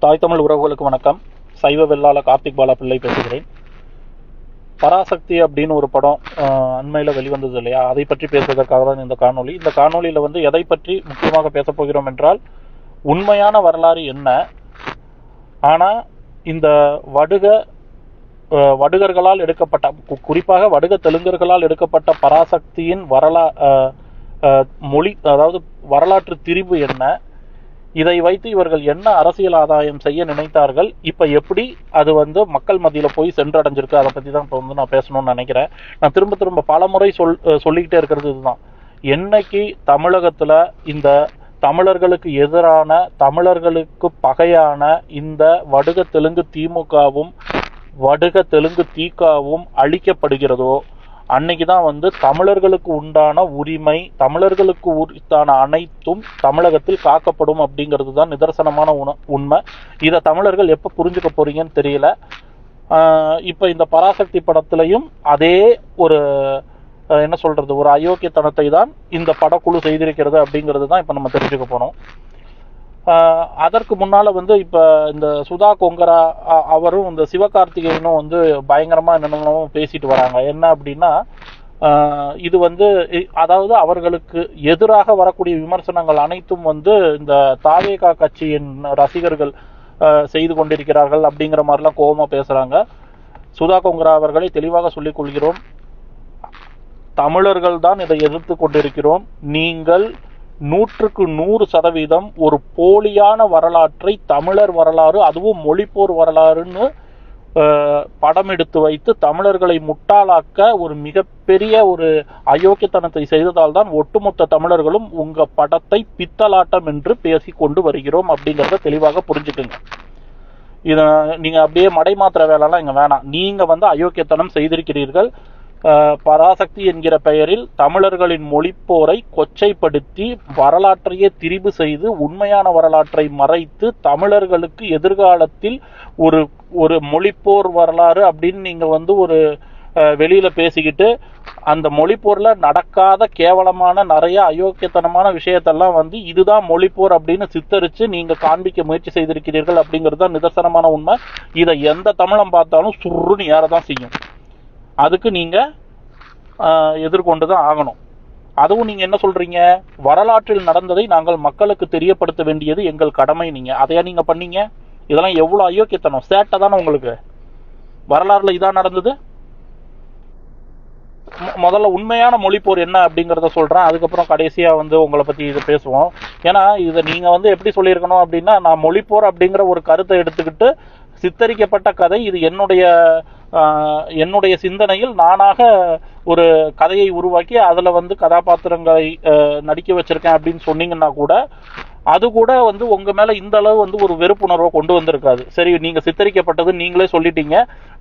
தாய் தமிழ் உறவுகளுக்கு வணக்கம். சைவ வெள்ளாள கார்த்திக் பாலா பிள்ளை பேசுகிறேன். பராசக்தி அப்படின்னு ஒரு படம் அண்மையில் வெளிவந்தது இல்லையா, அதை பற்றி பேசுவதற்காக தான் இந்த காணொளி. இந்த காணொளியில் எதை பற்றி முக்கியமாக பேசப் போகிறோம் என்றால், உண்மையான வரலாறு என்ன, ஆனால் இந்த வடுகர்களால் எடுக்கப்பட்ட, குறிப்பாக வடுக தெலுங்கர்களால் எடுக்கப்பட்ட பராசக்தியின் மொழி, அதாவது வரலாற்று திரிபு என்ன, இதை வைத்து இவர்கள் என்ன அரசியல் ஆதாயம் செய்ய நினைத்தார்கள், இப்போ எப்படி அது மக்கள் மத்தியில் போய் சென்றடைஞ்சிருக்கு, அதை பற்றி தான் இப்போ நான் பேசணும்னு நினைக்கிறேன். நான் திரும்ப பல முறை சொல்லிக்கிட்டே இருக்கிறது இதுதான். என்னைக்கு தமிழகத்தில் இந்த தமிழர்களுக்கு எதிரான, தமிழர்களுக்கு பகையான இந்த வடுக தெலுங்கு திமுகவும் வடுக தெலுங்கு தீகாவும் அழிக்கப்படுகிறதோ, அன்னைக்கு தான் தமிழர்களுக்கு உண்டான உரிமை, தமிழர்களுக்கு உரித்தான அனைத்தும் தமிழகத்தில் காக்கப்படும் அப்படிங்கிறது தான் நிதர்சனமான உண்மை. இதை தமிழர்கள் எப்போ புரிஞ்சுக்க போறீங்கன்னு தெரியல. இப்போ இந்த பராசக்தி படத்திலையும் அதே ஒரு ஒரு அயோக்கியத்தனத்தை தான் இந்த படக்குழு செய்திருக்கிறது அப்படிங்கிறது தான் இப்போ நம்ம தெரிஞ்சுக்க போறோம். அதற்கு முன்னால் இப்போ இந்த சுதா கொங்கரா அவரும் இந்த சிவகார்த்திகேயனும் பயங்கரமாக என்னென்னமோ பேசிட்டு வராங்க. என்ன அப்படின்னா, இது அதாவது அவர்களுக்கு எதிராக வரக்கூடிய விமர்சனங்கள் அனைத்தும் இந்த தாவேகா கட்சியின் ரசிகர்கள் செய்து கொண்டிருக்கிறார்கள் அப்படிங்கிற மாதிரிலாம் கோபமாக பேசுகிறாங்க. சுதா கொங்கரா அவர்களை தெளிவாக சொல்லிக் கொள்கிறோம், தமிழர்கள் தான் இதை எதிர்த்து கொண்டிருக்கிறோம். நீங்கள் 100% ஒரு போலியான வரலாற்றை, தமிழர் வரலாறு, அதுவும் மொழிப்போர் வரலாறுன்னு படம் எடுத்து வைத்து தமிழர்களை முட்டாளாக்க ஒரு மிகப்பெரிய ஒரு அயோக்கியத்தனத்தை செய்ததால் தான் ஒட்டுமொத்த தமிழர்களும் உங்க படத்தை பித்தலாட்டம் என்று பேசி கொண்டு வருகிறோம் அப்படிங்கிறத தெளிவாக புரிஞ்சுக்குங்க. இதை நீங்க அப்படியே மடைமாத்திர வேலைலாம் இங்க வேணாம். நீங்க அயோக்கியத்தனம் செய்திருக்கிறீர்கள். பராசக்தி என்கிற பெயரில் தமிழர்களின் மொழிப்போரை கொச்சைப்படுத்தி வரலாற்றையே திரிபு செய்து உண்மையான வரலாற்றை மறைத்து தமிழர்களுக்கு எதிர்காலத்தில் ஒரு மொழிப்போர் வரலாறு அப்படின்னு நீங்க ஒரு வெளியில பேசிக்கிட்டு, அந்த மொழிப்போர்ல நடக்காத கேவலமான நிறைய அயோக்கியத்தனமான விஷயத்தெல்லாம் இதுதான் மொழிப்போர் அப்படின்னு சித்தரிச்சு நீங்க காண்பிக்க முயற்சி செய்திருக்கிறீர்கள் அப்படிங்கிறது தான் நிதர்சனமான உண்மை. இதை எந்த தமிழம் பார்த்தாலும் சுருன்னு ஏறதான் செய்யும். அதுக்கு நீங்க எதிர்கொண்டு தான் ஆகணும். அதுவும் நீங்க என்ன சொல்றீங்க, வரலாற்றில் நடந்ததை நாங்கள் மக்களுக்கு தெரியப்படுத்த வேண்டியது எங்கள் கடமை. நீங்க அதையா நீங்க பண்ணீங்க? இதெல்லாம் எவ்வளவு அயோக்கியத்தனம், சேட்டை தானே உங்களுக்கு. வரலாறுல இதான் நடந்தது. முதல்ல உண்மையான மொழிப்போர் என்ன அப்படிங்கிறத சொல்றேன், அதுக்கப்புறம் கடைசியா உங்களை பத்தி இது பேசுவோம். ஏன்னா இதை நீங்க எப்படி சொல்லியிருக்கணும் அப்படின்னா, நான் மொழிப்போர் அப்படிங்கிற ஒரு கருத்தை எடுத்துக்கிட்டு சித்தரிக்கப்பட்ட கதை இது, என்னுடைய சிந்தனையில் நானாக ஒரு கதையை உருவாக்கி அதில் கதாபாத்திரங்களை நடிக்க வச்சிருக்கேன் அப்படின்னு சொன்னீங்கன்னா கூட, அது கூட உங்க மேல இந்த அளவு ஒரு வெறுப்புணர்வை கொண்டு வந்திருக்காது. சரி, நீங்க சித்தரிக்கப்பட்டது நீங்களே சொல்லிட்டீங்க,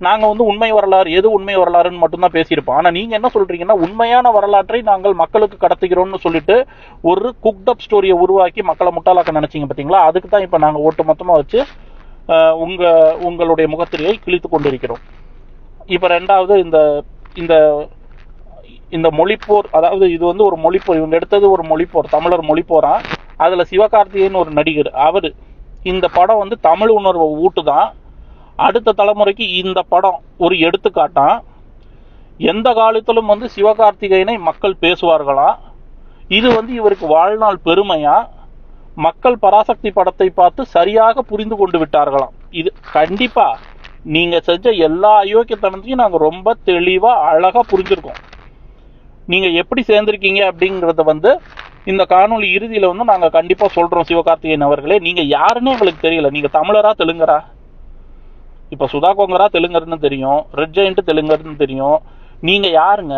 நாங்க உண்மை வரலாறு, எது உண்மை வரலாறுன்னு மட்டும்தான் பேசியிருப்போம். ஆனா நீங்க என்ன சொல்றீங்கன்னா, உண்மையான வரலாற்றை நாங்கள் மக்களுக்கு கடத்துகிறோம்னு சொல்லிட்டு ஒரு குக்டப் ஸ்டோரியை உருவாக்கி மக்களை முட்டாளாக்க நினைச்சீங்க பார்த்தீங்களா. அதுக்கு தான் இப்ப நாங்க ஒட்டு மொத்தமா வச்சு உங்களுடைய முகத்திரையை கிழித்து கொண்டிருக்கிறோம். இப்ப ரெண்டாவது இந்த மொழிப்போர், அதாவது இது ஒரு மொழிப்போர், இவங்க எடுத்தது ஒரு மொழிப்போர், தமிழர் மொழிப்போரா. அதுல சிவகார்த்திகேயன் ஒரு நடிகர், அவரு இந்த படம் தமிழ் உணர்வை ஊட்டுதான். அடுத்த தலைமுறைக்கு இந்த படம் ஒரு எடுத்துக்காட்டான். எந்த காலத்திலும் சிவகார்த்திகேயனை மக்கள் பேசுவார்களா, இது இவருக்கு வாழ்நாள் பெருமையா, மக்கள் பராசக்தி படத்தை பார்த்து சரியாக புரிந்து கொண்டு விட்டார்களாம். இது கண்டிப்பா நீங்க செஞ்ச எல்லா அயோக்கியத்தனத்தையும் நாங்க ரொம்ப தெளிவா அழகா புரிஞ்சிருக்கோம். நீங்க எப்படி சேர்ந்திருக்கீங்க அப்படிங்கறத இந்த காணொலி இறுதியில நாங்க கண்டிப்பா சொல்றோம். சிவகார்த்திகேயன் அவர்களே, நீங்க யாருன்னு எங்களுக்கு தெரியல. நீங்க தமிழரா தெலுங்கரா? இப்ப சுதா கொங்கரா தெலுங்கர்னு தெரியும், ரெட் ஜெயண்ட் தெலுங்கர்னு தெரியும். நீங்க யாருங்க?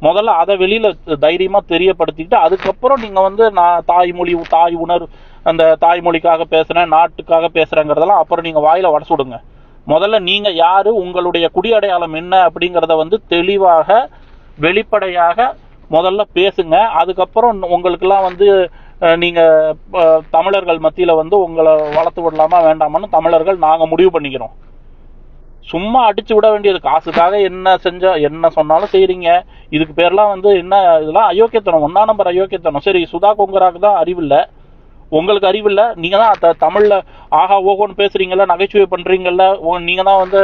முதல்ல அதை வெளியில தைரியமா தெரியப்படுத்திட்டு, அதுக்கப்புறம் நீங்க நான் தாய்மொழி, தாய் உணர்வு, அந்த தாய்மொழிக்காக பேசுறேன், நாட்டுக்காக பேசுறேங்கிறதெல்லாம் அப்புறம் நீங்க வாயில வடசுடுங்க. முதல்ல நீங்க யாரு, உங்களுடைய குடியடையாளம் என்ன அப்படிங்கிறத தெளிவாக வெளிப்படையாக முதல்ல பேசுங்க. அதுக்கப்புறம் உங்களுக்கெல்லாம் நீங்க தமிழர்கள் மத்தியில உங்களை வளர்த்து விடலாமா வேண்டாமான்னு தமிழர்கள் நாங்க முடிவு பண்ணிக்கிறோம். சும்மா அடிச்சு விட வேண்டியது, காசுக்காக என்ன சொன்னாலும் செய்றீங்க. இதுக்கு பேர்லாம் என்ன, இதெல்லாம் அயோக்கியத்தனம், 1 நம்பர் அயோக்கியத்தனம். சரி, சுதா கொங்கராக்கு தான் அறிவில்லை, உங்களுக்கு அறிவில்லை, நீங்க தான் தமிழ்ல ஆஹா ஓகோன்னு பேசுறீங்கல்ல, நகைச்சுவை பண்றீங்கல்ல, நீங்க தான் வந்து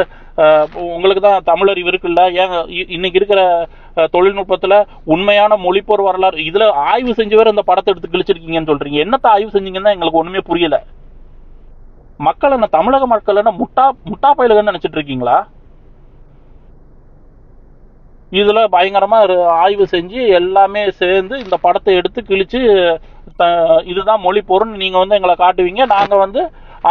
உங்களுக்கு தான் தமிழறிவு இருக்குல்ல. ஏன் இன்னைக்கு இருக்கிற தொழில்நுட்பத்துல உண்மையான மொழிப்போர் வரலாறு இதுல ஆய்வு செஞ்சு வேற இந்த படத்தை எடுத்து கிழிச்சிருக்கீங்கன்னு சொல்றீங்க. என்னத்த ஆய்வு செஞ்சீங்கன்னா எங்களுக்கு ஒண்ணுமே புரியல. மக்கள் என்ன, தமிழக மக்கள் என்ன முட்டா பயிலுகன்னு நினைச்சிட்டு இருக்கீங்களா? இதுல பயங்கரமா ஆய்வு செஞ்சு எல்லாமே சேர்ந்து இந்த படத்தை எடுத்து கிழிச்சு இதுதான் மொழி போர்னு நீங்க வந்து எங்களை காட்டுவீங்க. நாங்க வந்து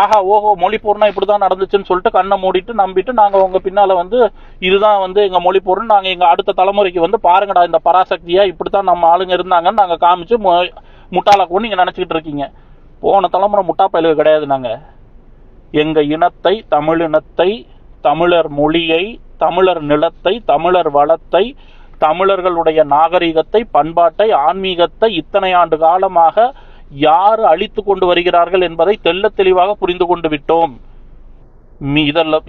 ஆஹா ஓஹோ மொழி போர்னா இப்படிதான் நடந்துச்சுன்னு சொல்லிட்டு கண்ணை மூடிட்டு நம்பிட்டு நாங்க உங்க பின்னால வந்து இதுதான் வந்து எங்க மொழி போர்னு நாங்க எங்க அடுத்த தலைமுறைக்கு வந்து பாருங்கடா இந்த பராசக்தியா இப்படித்தான் நம்ம ஆளுங்க இருந்தாங்கன்னு நாங்க காமிச்சு முட்டாளாக்கும் நீங்க நினைச்சுக்கிட்டு இருக்கீங்க. போன தலைமுறை முட்டா பயிலுக கிடையாது. நாங்க எங்க இனத்தை, தமிழினத்தை, தமிழர் மொழியை, தமிழர் நிலத்தை, தமிழர் வளத்தை, தமிழர்களுடைய நாகரிகத்தை, பண்பாட்டை, ஆன்மீகத்தை இத்தனை ஆண்டு காலமாக யார் அழித்து கொண்டு வருகிறார்கள் என்பதை தெள்ள தெளிவாக புரிந்து கொண்டு விட்டோம்.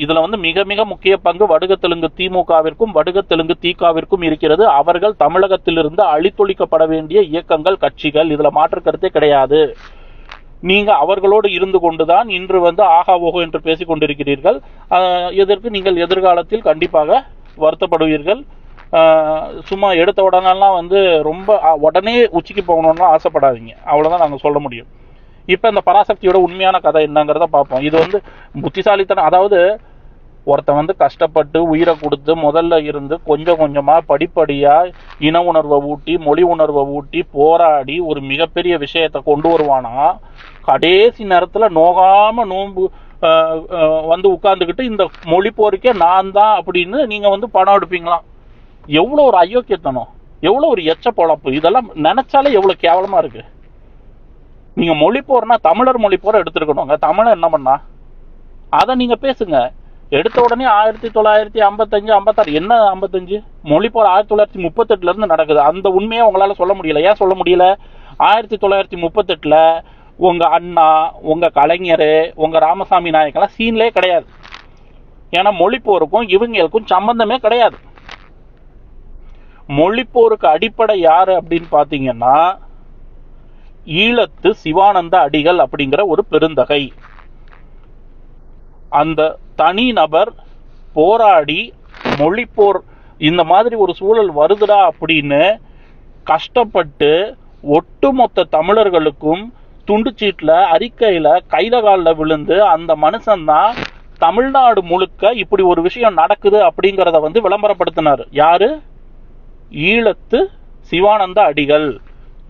இதுல வந்து மிக மிக முக்கிய பங்கு வடுக தெலுங்கு திமுகவிற்கும் வடுக தெலுங்கு திகாவிற்கும் இருக்கிறது. அவர்கள் தமிழகத்திலிருந்து அழித்தொழிக்கப்பட வேண்டிய இயக்கங்கள், கட்சிகள். இதுல மாற்று கருத்தே கிடையாது. நீங்க அவர்களோடு இருந்து கொண்டுதான் இன்று வந்து ஆகா ஓகோ என்று பேசிக் கொண்டிருக்கிறீர்கள். இதற்கு நீங்கள் எதிர்காலத்தில் கண்டிப்பாக வருத்தப்படுவீர்கள். சும்மா எடுத்த உடனெல்லாம் வந்து ரொம்ப உடனே உச்சிக்கு போகணும்னு ஆசைப்படாதீங்க. அவ்வளவுதான் நாங்க சொல்ல முடியும். இப்ப இந்த பராசக்தியோட உண்மையான கதை என்னங்கிறத பார்ப்போம். இது வந்து புத்திசாலித்தனம். அதாவது ஒருத்தன் வந்து கஷ்டப்பட்டு உயிரை கொடுத்து முதல்ல இருந்து கொஞ்சம் கொஞ்சமா படிப்படியா இன உணர்வை ஊட்டி, மொழி உணர்வை ஊட்டி, போராடி ஒரு மிகப்பெரிய விஷயத்தை கொண்டு வருவானா, கடைசி நேரத்துல நோகாம நோன்பு வந்து உட்கார்ந்துக்கிட்டு இந்த மொழி போருக்கே நான் தான் அப்படின்னு நீங்க வந்து பணம் எடுப்பீங்களாம். எவ்வளவு ஒரு அயோக்கியத்தனம், எவ்வளவு ஒரு எச்ச பொழப்பு. இதெல்லாம் நினைச்சாலே எவ்வளவு கேவலமா இருக்கு. நீங்க மொழி போறனா தமிழர் மொழி போற எடுத்துருக்கணுங்க. தமிழர் என்ன பண்ணா அதை நீங்க பேசுங்க. எடுத்த உடனே 1955 56 என்ன 55 மொழி போற 1938 இருந்து நடக்குது. அந்த உண்மையை உங்களால சொல்ல முடியல. ஏன் சொல்ல முடியல? 1938 உங்க அண்ணா, உங்க கலைஞர், உங்க ராமசாமி நாயக்கெல்லாம் சீன்லே கிடையாது. ஏன்னா மொழிப்போருக்கும் இவங்களுக்கும் சம்பந்தமே கிடையாது. மொழிப்போருக்கு அடிப்படை யாரு அப்படின்னு பாத்தீங்கன்னா ஈழத்து சிவானந்த அடிகள் அப்படிங்கிற ஒரு பெருந்தகை. அந்த தனி நபர் போராடி மொழிப்போர் இந்த மாதிரி ஒரு சூழல் வருதுடா அப்படின்னு கஷ்டப்பட்டு ஒட்டுமொத்த தமிழர்களுக்கும் துண்டுச்சீட்டுல அறிக்கையில கைத காலில் விழுந்து அந்த மனுஷன்தான் தமிழ்நாடு முழுக்க இப்படி ஒரு விஷயம் நடக்குது அப்படிங்கிறத வந்து விளம்பரப்படுத்தினார். யாரு? ஈழத்து சிவானந்த அடிகள்.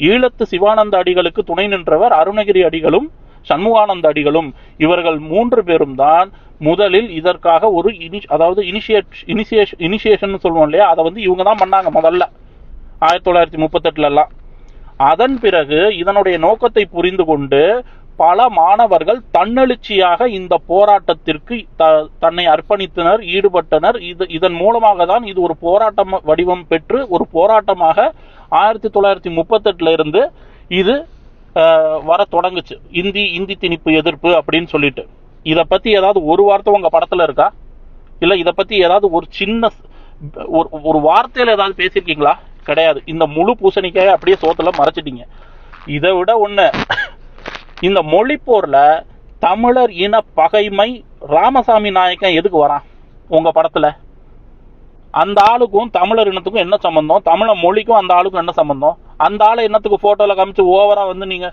ஈழத்து சிவானந்த அடிகளுக்கு துணை நின்றவர் அருணகிரி அடிகளும் சண்முகானந்த அடிகளும். இவர்கள் 3 பேரும் தான் முதலில் இதற்காக ஒரு அதாவது இனிஷியேஷன் சொல்லுவோம் இல்லையா, அதை வந்து இவங்க தான் பண்ணாங்க முதல்ல 1938 எல்லாம். அதன் பிறகு இதனுடைய நோக்கத்தை புரிந்து கொண்டு பல மாணவர்கள் தன்னெழுச்சியாக இந்த போராட்டத்திற்கு தன்னை அர்ப்பணித்தனர், ஈடுபட்டனர். இதன் மூலமாக தான் இது ஒரு போராட்டம் வடிவம் பெற்று ஒரு போராட்டமாக 1938 இருந்து இது வர தொடங்குச்சு. இந்தி திணிப்பு எதிர்ப்பு அப்படின்னு சொல்லிட்டு. இதை பத்தி ஏதாவது ஒரு வார்த்தை உங்க படத்துல இருக்கா? இல்ல இதை பத்தி ஏதாவது ஒரு சின்ன ஒரு வார்த்தையில ஏதாவது பேசியிருக்கீங்களா? கிடையாது. இந்த முழு பூசணிக்காய அப்படியே சோத்துல மறைச்சிட்டீங்க. இதை விட ஒண்ணு, இந்த மொழி போர்ல தமிழர் இன பகைமை ராமசாமி நாயக்கன் எதுக்கு வரான் உங்க படத்துல? அந்த ஆளுக்கும் தமிழர் இனத்துக்கும் என்ன சம்பந்தம்? தமிழ மொழிக்கும் அந்த ஆளுக்கும் என்ன சம்பந்தம்? அந்த ஆளை என்னத்துக்கு போட்டோல காமிச்சு ஓவரா வந்து நீங்க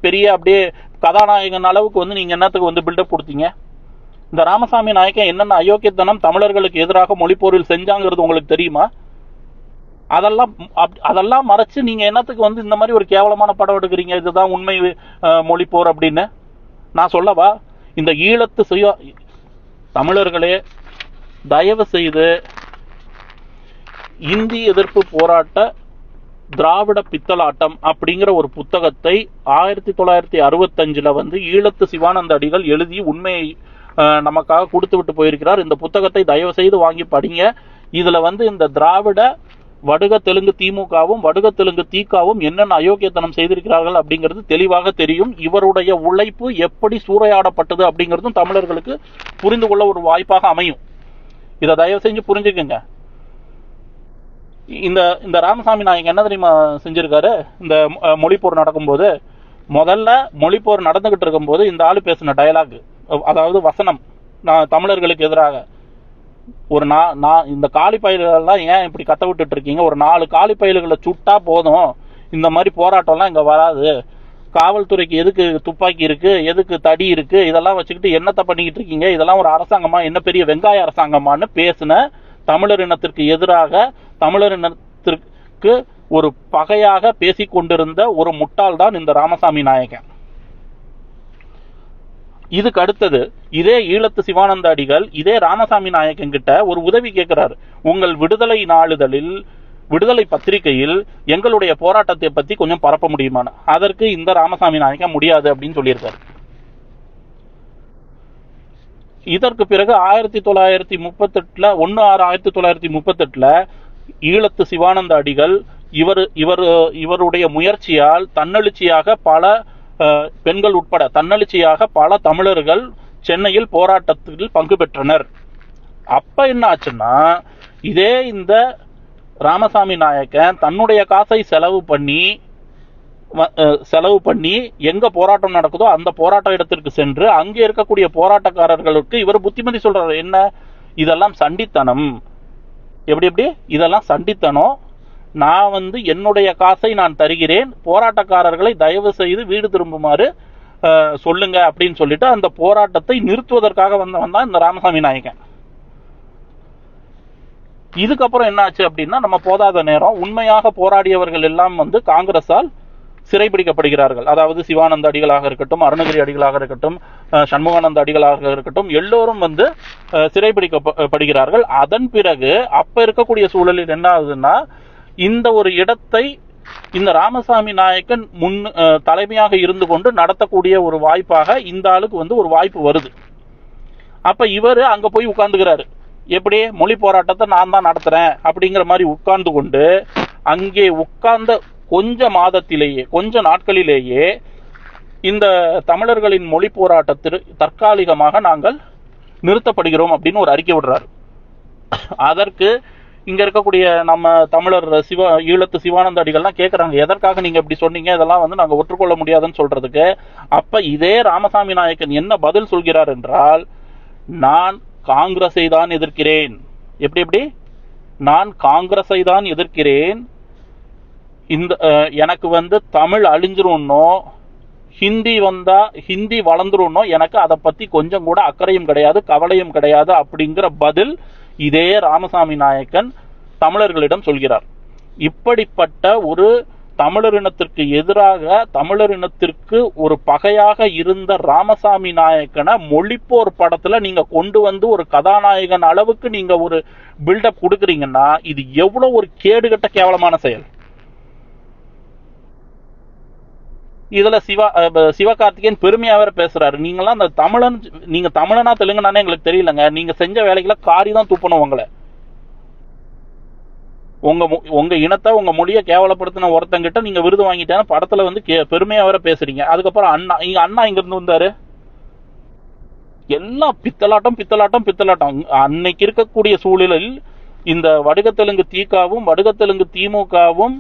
பெரிய அப்படியே கதாநாயகன் அளவுக்கு வந்து நீங்க என்னத்துக்கு வந்து பில்டப் கொடுத்தீங்க? இந்த ராமசாமி நாயக்கன் என்னென்ன அயோக்கியத்தனம் தமிழர்களுக்கு எதிராக மொழிப்போரில் செஞ்சாங்கிறது உங்களுக்கு தெரியுமா? அதெல்லாம் மறைச்சு நீங்க என்னத்துக்கு வந்து இந்த மாதிரி ஒரு கேவலமான படம் எடுக்கிறீங்க? இதுதான் உண்மை மொழிப்போர் அப்படின்னு நான் சொல்லவா? இந்த ஈழத்து தமிழர்களே, தயவு செய்து இந்தி எதிர்ப்பு போராட்ட திராவிட பித்தலாட்டம் அப்படிங்கிற ஒரு புத்தகத்தை 1965 வந்து ஈழத்து சிவானந்த அடிகள் எழுதி உண்மையை நமக்காக கொடுத்து விட்டு போயிருக்கிறார். இந்த புத்தகத்தை தயவு செய்து வாங்கி படிங்க. இதுல வந்து இந்த திராவிட வடுக தெலுங்கு திமுகவும் வடுக தெலுங்கு திகாவும் என்னென்ன அயோக்கியத்தனம் செய்திருக்கிறார்கள் அப்படிங்கிறது தெளிவாக தெரியும். இவருடைய உழைப்பு எப்படி சூறையாடப்பட்டது அப்படிங்கிறதும் தமிழர்களுக்கு புரிந்து கொள்ள ஒரு வாய்ப்பாக அமையும். இதை தயவு செஞ்சு புரிஞ்சுக்கங்க. இந்த ராமசாமி நாயகன் என்ன தெரியுமா செஞ்சிருக்காரு? இந்த மொழிப்போர் நடக்கும்போது முதல்ல மொழிப்போர் நடந்துகிட்டு இருக்கும்போது இந்த ஆளு பேசின டயலாக், அதாவது வசனம், நான் தமிழர்களுக்கு எதிராக ஒரு நான் இந்த காலி பயில்களெல்லாம் ஏன் இப்படி கத்த விட்டுட்டு இருக்கீங்க, ஒரு 4 காலி பயில்களை சுட்டா போதும், இந்த மாதிரி போராட்டம்லாம் இங்கே வராது, காவல்துறைக்கு எதுக்கு துப்பாக்கி இருக்கு, எதுக்கு தடி இருக்கு, இதெல்லாம் வச்சுக்கிட்டு என்னத்தை பண்ணிக்கிட்டு இருக்கீங்க, இதெல்லாம் ஒரு அரசாங்கமா, என்ன பெரிய வெங்காய அரசாங்கமானு பேசின தமிழர் இனத்திற்கு எதிராக, தமிழர் இனத்திற்கு ஒரு பகையாக பேசிக்கொண்டிருந்த ஒரு முட்டாள் தான் இந்த ராமசாமி நாயக்கன். இதுக்கு அடுத்தது இதே ஈழத்து சிவானந்த அடிகள் இதே ராமசாமி நாயக்கன் கிட்ட ஒரு உதவி கேட்கிறார். உங்கள் விடுதலை நாளிதழில், விடுதலை பத்திரிகையில் எங்களுடைய போராட்டத்தை பத்தி கொஞ்சம் பரப்ப முடியுமான? அதற்கு இந்த ராமசாமி நாயக்கன் முடியாது அப்படின்னு சொல்லியிருக்காரு. இதற்கு பிறகு 1938 1/6/1938 ஈழத்து சிவானந்த அடிகள் இவருடைய முயற்சியால் தன்னெழுச்சியாக பல பெண்கள் உட்பட தன்னெழுச்சியாக பல தமிழர்கள் சென்னையில் போராட்டத்தில் பங்கு பெற்றனர். அப்ப என்ன ஆச்சுன்னா, இதே இந்த ராமசாமி நாயக்கன் தன்னுடைய காசை செலவு பண்ணி எங்க போராட்டம் நடக்குதோ அந்த போராட்ட இடத்திற்கு சென்று அங்கே இருக்கக்கூடிய போராட்டக்காரர்களுக்கு இவர் புத்திமதி சொல்றாரு. என்ன, இதெல்லாம் சண்டித்தனம், எப்படி இதெல்லாம் சண்டித்தனம், நான் என்னுடைய காசை நான் தருகிறேன், போராட்டக்காரர்களை தயவு செய்து வீடு திரும்புமாறு சொல்லுங்க அப்படின்னு சொல்லிட்டு அந்த போராட்டத்தை நிறுத்துவதற்காக வந்தவன் தான் இந்த ராமசாமி நாயக்கன். இதுக்கப்புறம் என்ன ஆச்சு அப்படின்னா, நம்ம போதாத நேரம் உண்மையாக போராடியவர்கள் எல்லாம் காங்கிரஸால் சிறைபிடிக்கப்படுகிறார்கள். அதாவது சிவானந்த அடிகளாக இருக்கட்டும், அருணகிரி அடிகளாக இருக்கட்டும், சண்முகானந்த அடிகளாக இருக்கட்டும், எல்லோரும் சிறைபிடிக்கப்படுகிறார்கள். அதன் பிறகு அப்ப இருக்கக்கூடிய சூழலில் என்ன ஆகுதுன்னா, இந்த ஒரு இடத்தை இந்த ராமசாமி நாயக்கன் தலைமையாக இருந்து கொண்டு நடத்தக்கூடிய ஒரு வாய்ப்பாக இந்த ஆளுக்கு ஒரு வாய்ப்பு வருது. அப்ப இவரு அங்க போய் உட்கார்ந்துக்கிறாரு. எப்படி, மொழி போராட்டத்தை நான் தான் நடத்துறேன் அப்படிங்கிற மாதிரி உட்கார்ந்து கொண்டு, அங்கே உட்கார்ந்த கொஞ்ச நாட்களிலேயே இந்த தமிழர்களின் மொழி போராட்டத்தில் தற்காலிகமாக நாங்கள் நிறுத்தப்படுகிறோம் அப்படின்னு ஒரு அறிக்கை விடுறாரு. அதற்கு இங்க இருக்கக்கூடிய நம்ம தமிழர் ஈழத்து சிவானந்த அடிகள்லாம் கேட்கறாங்க, எதற்காக நீங்க இப்படி சொன்னீங்க, இதெல்லாம் நாங்க ஒற்றுக்கொள்ள முடியாதுன்னு சொல்றதுக்கு. அப்ப இதே ராமசாமி நாயக்கன் என்ன பதில் சொல்கிறார் என்றால், நான் காங்கிரஸை தான் எதிர்க்கிறேன். எப்படி நான் காங்கிரஸை தான் எதிர்க்கிறேன், இந்த எனக்கு தமிழ் அழிஞ்சிரும்னோ, ஹிந்தி வளர்ந்துரும்னோ எனக்கு அதை பத்தி கொஞ்சம் கூட அக்கறையும் கிடையாது, கவலையும் கிடையாது அப்படிங்கிற பதில் இதே ராமசாமி நாயக்கன் தமிழர்களிடம் சொல்கிறார். இப்படிப்பட்ட ஒரு தமிழர் இனத்திற்கு எதிராக, தமிழர் இனத்திற்கு ஒரு பகையாக இருந்த ராமசாமி நாயக்கனை மொழிப்போர் படத்துல நீங்க கொண்டு ஒரு கதாநாயகன் அளவுக்கு நீங்க ஒரு பில்டப் கொடுக்குறீங்கன்னா இது எவ்வளவு ஒரு கேடுகட்ட கேவலமான செயல். இதுல சிவகார்த்திகேயன் பெருமையா வேற பேசுறாரு. நீங்களாம் அந்த நீங்க தமிழனா தெலுங்குனானே எங்களுக்கு தெரியலங்க, நீங்க செஞ்ச வேலைகளை காரி தான் துப்பணும். உங்க இனத்தை, உங்க மொழியை கேவலப்படுத்தின ஒருத்தங்கிட்ட நீங்க விருது வாங்கிட்டேன்னு படத்துல பெருமையா வேற பேசுறீங்க. அதுக்கப்புறம் அண்ணா இங்க இருந்து வந்தாரு, எல்லாம் பித்தலாட்டம். அன்னைக்கு இருக்கக்கூடிய சூழலில் இந்த வடுகத்தெலுங்கு தீகாவும் வடுகத்தெலுங்கு திமுகவும்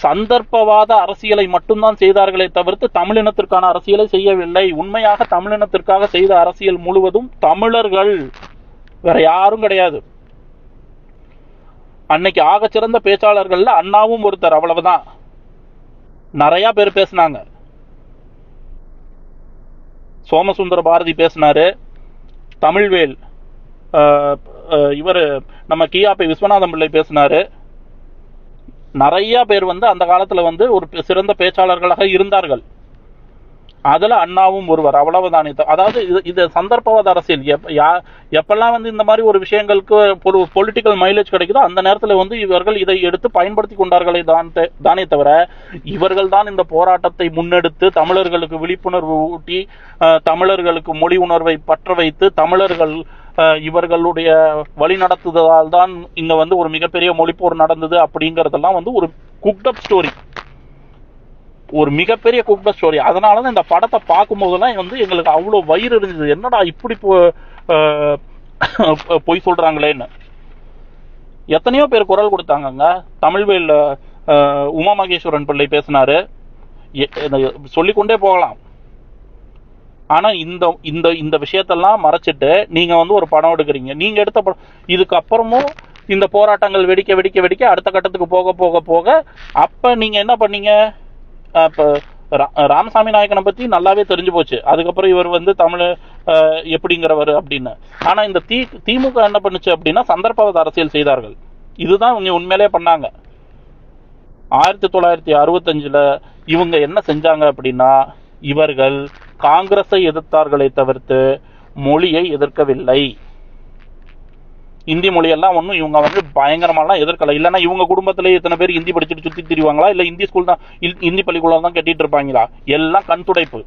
சந்தர்ப்பவாத அரசியலை மட்டும்தான் செய்தார்களே தவிர்த்து தமிழினத்திற்கான அரசியலை செய்யவில்லை. உண்மையாக தமிழினத்திற்காக செய்த அரசியல் முழுவதும் தமிழர்கள், வேற யாரும் கிடையாது. அன்னைக்கு ஆகச்சிறந்த பேச்சாளர்கள்ல அண்ணாவும் ஒருத்தர், அவ்வளவுதான். நிறைய பேர் பேசினாங்க. சோமசுந்தர பாரதி பேசினாரு, தமிழ்வேல், இவர் நம்ம கியாபி விஸ்வநாதம் பிள்ளை பேசினாரு. நிறைய பேர் அந்த காலத்துல ஒரு சிறந்த பேச்சாளர்களாக இருந்தார்கள். அதுல அண்ணாவும் ஒருவர், அவ்வளவுதானே. அதாவது இது சந்தர்ப்பவாத அரசியல். எப்பெல்லாம் இந்த மாதிரி ஒரு விஷயங்களுக்கு ஒரு பொலிட்டிக்கல் மைலேஜ் கிடைக்குதோ அந்த நேரத்துல இவர்கள் இதை எடுத்து பயன்படுத்தி கொண்டார்களே தானே தவிர, இவர்கள் தான் இந்த போராட்டத்தை முன்னெடுத்து தமிழர்களுக்கு விழிப்புணர்வு ஊட்டி, தமிழர்களுக்கு மொழி உணர்வை பற்ற வைத்து, தமிழர்கள் இவர்களுடைய வழி நடத்துதலால் தான் இங்க ஒரு மிகப்பெரிய மொழிப்போர் நடந்தது அப்படிங்கறதெல்லாம் ஒரு குக்டப் ஸ்டோரி, ஒரு மிகப்பெரிய குக்டப் ஸ்டோரி. அதனாலதான் இந்த படத்தை பார்க்கும் போதெல்லாம் எங்களுக்கு அவ்வளவு வயிறு இருந்தது, என்னடா இப்படி பொய் சொல்றாங்களேன்னு. எத்தனையோ பேர் குரல் கொடுத்தாங்க. தமிழ்வேல் உமா மகேஸ்வரன் பிள்ளை பேசினாரு, சொல்லிக்கொண்டே போகலாம். ஆனா இந்த இந்த இந்த விஷயத்தெல்லாம் மறைச்சிட்டு நீங்க வந்து ஒரு படம் எடுக்கிறீங்க. நீங்க எடுத்த படம் இதுக்கப்புறமும் இந்த போராட்டங்கள் வெடிக்க வெடிக்க வெடிக்க அடுத்த கட்டத்துக்கு போக போக போக அப்ப நீங்க என்ன பண்ணீங்க? இப்போ ராமசாமி நாயக்கனை பத்தி நல்லாவே தெரிஞ்சு போச்சு. அதுக்கப்புறம் இவர் வந்து தமிழ் எப்படிங்கிறவர் அப்படின்னு. ஆனா இந்த திமுக என்ன பண்ணுச்சு அப்படின்னா சந்தர்ப்பவாத அரசியல் செய்தார்கள். இதுதான் இவங்க உண்மையிலே பண்ணாங்க. 1965 இவங்க என்ன செஞ்சாங்க அப்படின்னா, இவர்கள் காங்கிரஸை எதிர்த்தார்களை தவிர்த்து மொழியை எதிர்க்கவில்லை. இந்தி மொழியெல்லாம் ஒன்றும் இவங்க வந்து பயங்கரமாலாம் எதிர்க்கல. இல்லைன்னா இவங்க குடும்பத்திலேயே இத்தனை பேர் ஹிந்தி படிச்சுட்டு சுற்றி திரிவாங்களா? இல்லை இந்தி ஸ்கூல் தான் இந்தி பள்ளிக்கூடம் தான் கட்டிட்டு இருப்பாங்களா? எல்லாம் கண் துடைப்பு.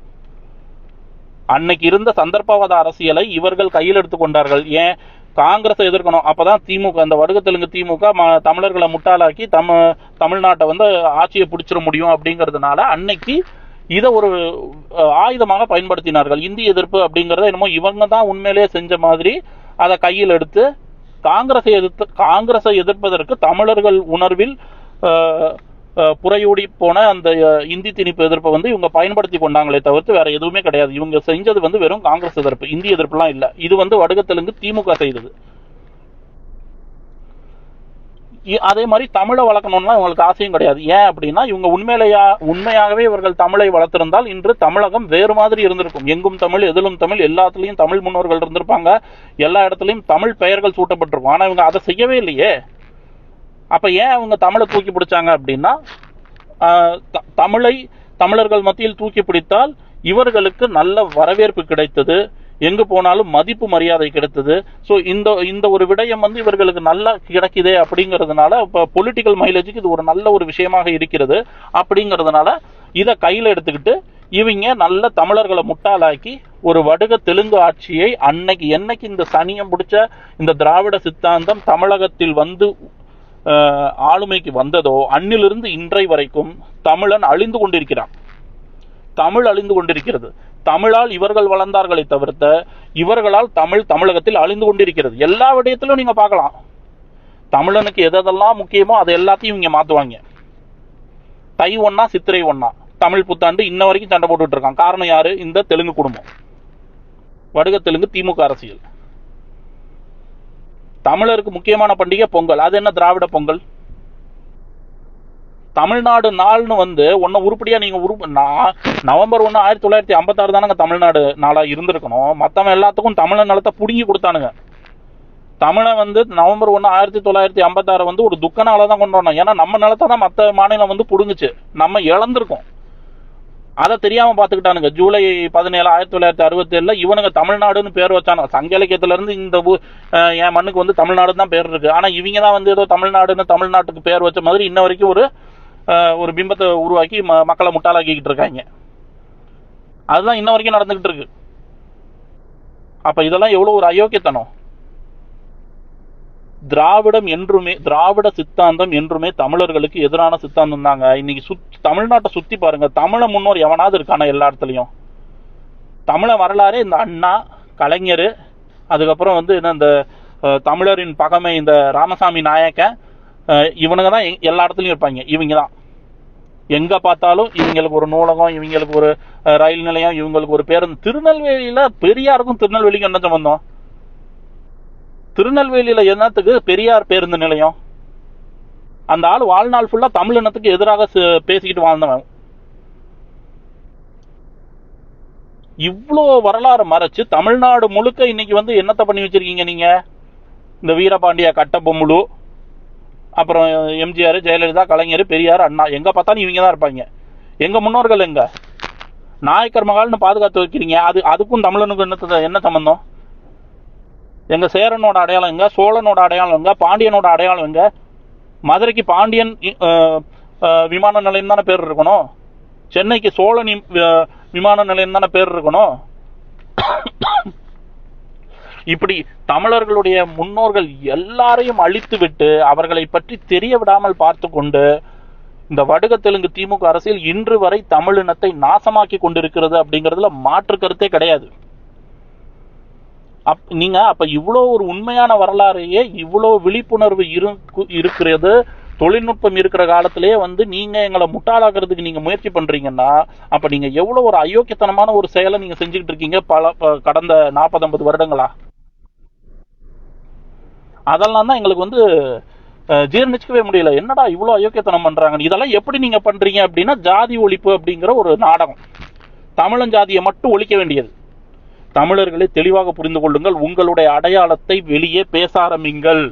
அன்னைக்கு இருந்த சந்தர்ப்பவாத அரசியலை இவர்கள் கையில் எடுத்து கொண்டார்கள். ஏன்? காங்கிரஸை எதிர்க்கணும். அப்பதான் திமுக, அந்த வடுக தெலுங்கு திமுக தமிழர்களை முட்டாளாக்கி தமிழ்நாட்டை வந்து ஆட்சியை பிடிச்சிட முடியும் அப்படிங்கிறதுனால அன்னைக்கு இதை ஒரு ஆயுதமாக பயன்படுத்தினார்கள். இந்தி எதிர்ப்பு அப்படிங்கிறத என்னமோ இவங்க தான் உண்மையிலேயே செஞ்ச மாதிரி அதை கையில் எடுத்து காங்கிரஸை எதிர்ப்பதற்கு தமிழர்கள் உணர்வில் புறையூடி போன அந்த இந்தி திணிப்பு எதிர்ப்பை வந்து இவங்க பயன்படுத்தி கொண்டாங்களே தவிர்த்து வேற எதுவுமே கிடையாது. இவங்க செஞ்சது வந்து வெறும் காங்கிரஸ் எதிர்ப்பு, இந்தி எதிர்ப்புலாம் இல்லை. இது வந்து வடுக தெலுங்கு திமுக செய்தது. அதே மாதிரி தமிழை வளர்க்கணும்னா இவங்களுக்கு ஆசையும் கிடையாது. ஏன் அப்படின்னா இவங்க உண்மையாகவே இவர்கள் தமிழை வளர்த்திருந்தால் இன்று தமிழகம் வேறு மாதிரி இருந்திருக்கும். எங்கும் தமிழ், எதிலும் தமிழ், எல்லாத்துலேயும் தமிழ் முன்னோர்கள் இருந்திருப்பாங்க. எல்லா இடத்துலையும் தமிழ் பெயர்கள் சூட்டப்பட்டிருக்கும். ஆனால் இவங்க அதை செய்யவே இல்லையே. அப்ப ஏன் அவங்க தமிழை தூக்கி பிடிச்சாங்க அப்படின்னா, தமிழர்கள் மத்தியில் தூக்கி பிடித்தால் இவர்களுக்கு நல்ல வரவேற்பு கிடைத்தது, எங்கு போனாலும் மதிப்பு மரியாதை கிடைத்தது. ஸோ இந்த ஒரு விடயம் வந்து இவர்களுக்கு நல்லா கிடைக்குதே அப்படிங்கிறதுனால இப்போ பொலிட்டிக்கல் மைலேஜுக்கு இது ஒரு நல்ல ஒரு விஷயமாக இருக்கிறது. அப்படிங்கிறதுனால இதை கையில் எடுத்துக்கிட்டு இவங்க நல்ல தமிழர்களை முட்டாளாக்கி ஒரு வடுக தெலுங்கு ஆட்சியை என்னைக்கு இந்த சனியம் பிடிச்ச இந்த திராவிட சித்தாந்தம் தமிழகத்தில் வந்து ஆளுமைக்கு வந்ததோ அன்னிலிருந்து இன்றை வரைக்கும் தமிழன் அழிந்து கொண்டிருக்கிறான். தமிழ் அழிந்து கொண்டிருக்கிறது. தமிழால் இவர்கள் வளர்ந்தார்களை தவிர்த்த இவர்களால் தமிழகத்தில் அழிந்து கொண்டிருக்கிறது. எல்லா விடயத்திலும் நீங்க பார்க்கலாம். தமிழனுக்கு எதெல்லாம் முக்கியமோ அதை எல்லாத்தையும் இங்க மாத்துவாங்க. தை ஒன்னா சித்திரை ஒன்னா தமிழ் புத்தாண்டு இன்ன வரைக்கும் சண்டை போட்டுட்டு இருக்கான். காரணம் யாரு? இந்த தெலுங்கு குடும்பம், வடுக தெலுங்கு திமுக அரசியல். தமிழருக்கு முக்கியமான பண்டிகை பொங்கல். அது என்ன திராவிட பொங்கல்? தமிழ்நாடு நாள்னு வந்து ஒன்னும் உருப்படியா நீங்க நவம்பர் 1 1956 தானங்க தமிழ்நாடு நாளா இருந்திருக்கணும். மத்தவன் எல்லாத்துக்கும் தமிழ் நிலத்தை புடுங்கி கொடுத்தானுங்க. தமிழை வந்து நவம்பர் 1 1956 வந்து ஒரு துக்க நாளா தான் கொண்டாடணும். ஏன்னா நம்ம நிலத்தை தான் மற்ற மாநிலம் வந்து புடுங்குச்சு, நம்ம இழந்திருக்கோம். அதை தெரியாம பாத்துக்கிட்டானுங்க. ஜூலை 17 1967 இவனுங்க தமிழ்நாடுன்னு பேர் வச்சானுங்க. சங்க இலக்கியத்துல இருந்து இந்த என் மண்ணுக்கு வந்து தமிழ்நாடு தான் பேர் இருக்கு. ஆனா இவங்க தான் வந்து ஏதோ தமிழ்நாடுன்னு தமிழ்நாட்டுக்கு பேர் வச்ச மாதிரி இன்ன வரைக்கும் ஒரு பிம்பத்தை உருவாக்கி மக்களை முட்டாளாக்கிக்கிட்டு இருக்காங்க. அதுதான் இன்ன வரைக்கும் நடந்துகிட்டு இருக்கு. அப்ப இதெல்லாம் எவ்வளவு ஒரு அயோக்கியத்தனம். திராவிட சித்தாந்தம் என்றுமே தமிழர்களுக்கு எதிரான சித்தாந்தம் தாங்க. இன்னைக்கு தமிழ்நாட்டை சுத்தி பாருங்க, தமிழ முன்னோர் எவனாவது இருக்கான? எல்லா இடத்துலயும் தமிழ வரலாறு இந்த அண்ணா, கலைஞர், அதுக்கப்புறம் வந்து இந்த தமிழரின் பகமை இந்த ராமசாமி நாயக்கன், இவனுங்க தான் எல்லா இடத்துலயும் இருப்பாங்க. இவங்க தான் எங்க பார்த்தாலும் இவங்களுக்கு ஒரு நூலகம், இவங்களுக்கு ஒரு ரயில் நிலையம், இவங்களுக்கு ஒரு பேருந்து. திருநெல்வேலியில பெரியாருக்கும் திருநெல்வேலிக்கும் என்ன சம்பந்தம்? திருநெல்வேலியில என்னத்துக்கு பெரியார் பேருந்து நிலையம்? அந்த ஆள் வாழ்நாள் ஃபுல்லா தமிழ் இனத்துக்கு எதிராக பேசிக்கிட்டு வாழ்ந்தவன். இவ்வளோ வரலாறு மறைச்சு தமிழ்நாடு முழுக்க இன்னைக்கு வந்து என்னத்தை பண்ணி வச்சிருக்கீங்க நீங்க? இந்த வீரபாண்டிய கட்டபொம்மலு, அப்புறம் எம்ஜிஆர், ஜெயலலிதா, கலைஞர், பெரியார், அண்ணா, எங்க பார்த்தாலும் இவங்க தான் இருப்பாங்க. எங்க முன்னோர்கள் எங்க? நாயக்கர் மகால்னு பாதுகாத்து வைக்கிறீங்க. அதுக்கும் தமிழனுக்கு என்ன சம்பந்தம்? எங்க சேரனோட அடையாளம் எங்க? சோழனோட அடையாளம் எங்க? பாண்டியனோட அடையாளம் எங்க? மதுரைக்கு பாண்டியன் விமான நிலையம் தானே பேர் இருக்கணும். சென்னைக்கு சோழன் விமான நிலையம் தானே பேர் இருக்கணும். இப்படி தமிழர்களுடைய முன்னோர்கள் எல்லாரையும் அழித்து விட்டு அவர்களை பற்றி தெரிய விடாமல் பார்த்து கொண்டு இந்த வடுக தெலுங்கு திமுக அரசியல் இன்று வரை தமிழினத்தை நாசமாக்கி கொண்டிருக்கிறது அப்படிங்கிறதுல மாற்று கருத்தே கிடையாது. நீங்க அப்ப இவ்வளோ ஒரு உண்மையான வரலாறையே, இவ்வளோ விழிப்புணர்வு இருக்கிறது, தொழில்நுட்பம் இருக்கிற காலத்திலேயே வந்து நீங்க எங்களை முட்டாளாக்குறதுக்கு நீங்க முயற்சி பண்றீங்கன்னா அப்ப நீங்க எவ்வளவு ஒரு அயோக்கியத்தனமான ஒரு செயலை நீங்க செஞ்சுக்கிட்டு இருக்கீங்க கடந்த 40-50 வருடங்களா. அதெல்லாம் தான் எங்களுக்கு வந்து ஜீர்ணிச்சுக்கவே முடியல. என்னடா இவ்வளவு அயோக்கியத்தனம் பண்றாங்க, இதெல்லாம் எப்படி நீங்க பண்றீங்க அப்படின்னா ஜாதி ஒழிப்பு அப்படிங்கிற ஒரு நாடகம். தமிழன் ஜாதியை மட்டும் ஒழிக்க வேண்டியது. தமிழர்களை தெளிவாக புரிந்து கொள்ளுங்கள், உங்களுடைய அடையாளத்தை வெளியே பேச ஆரம்பிங்கள்.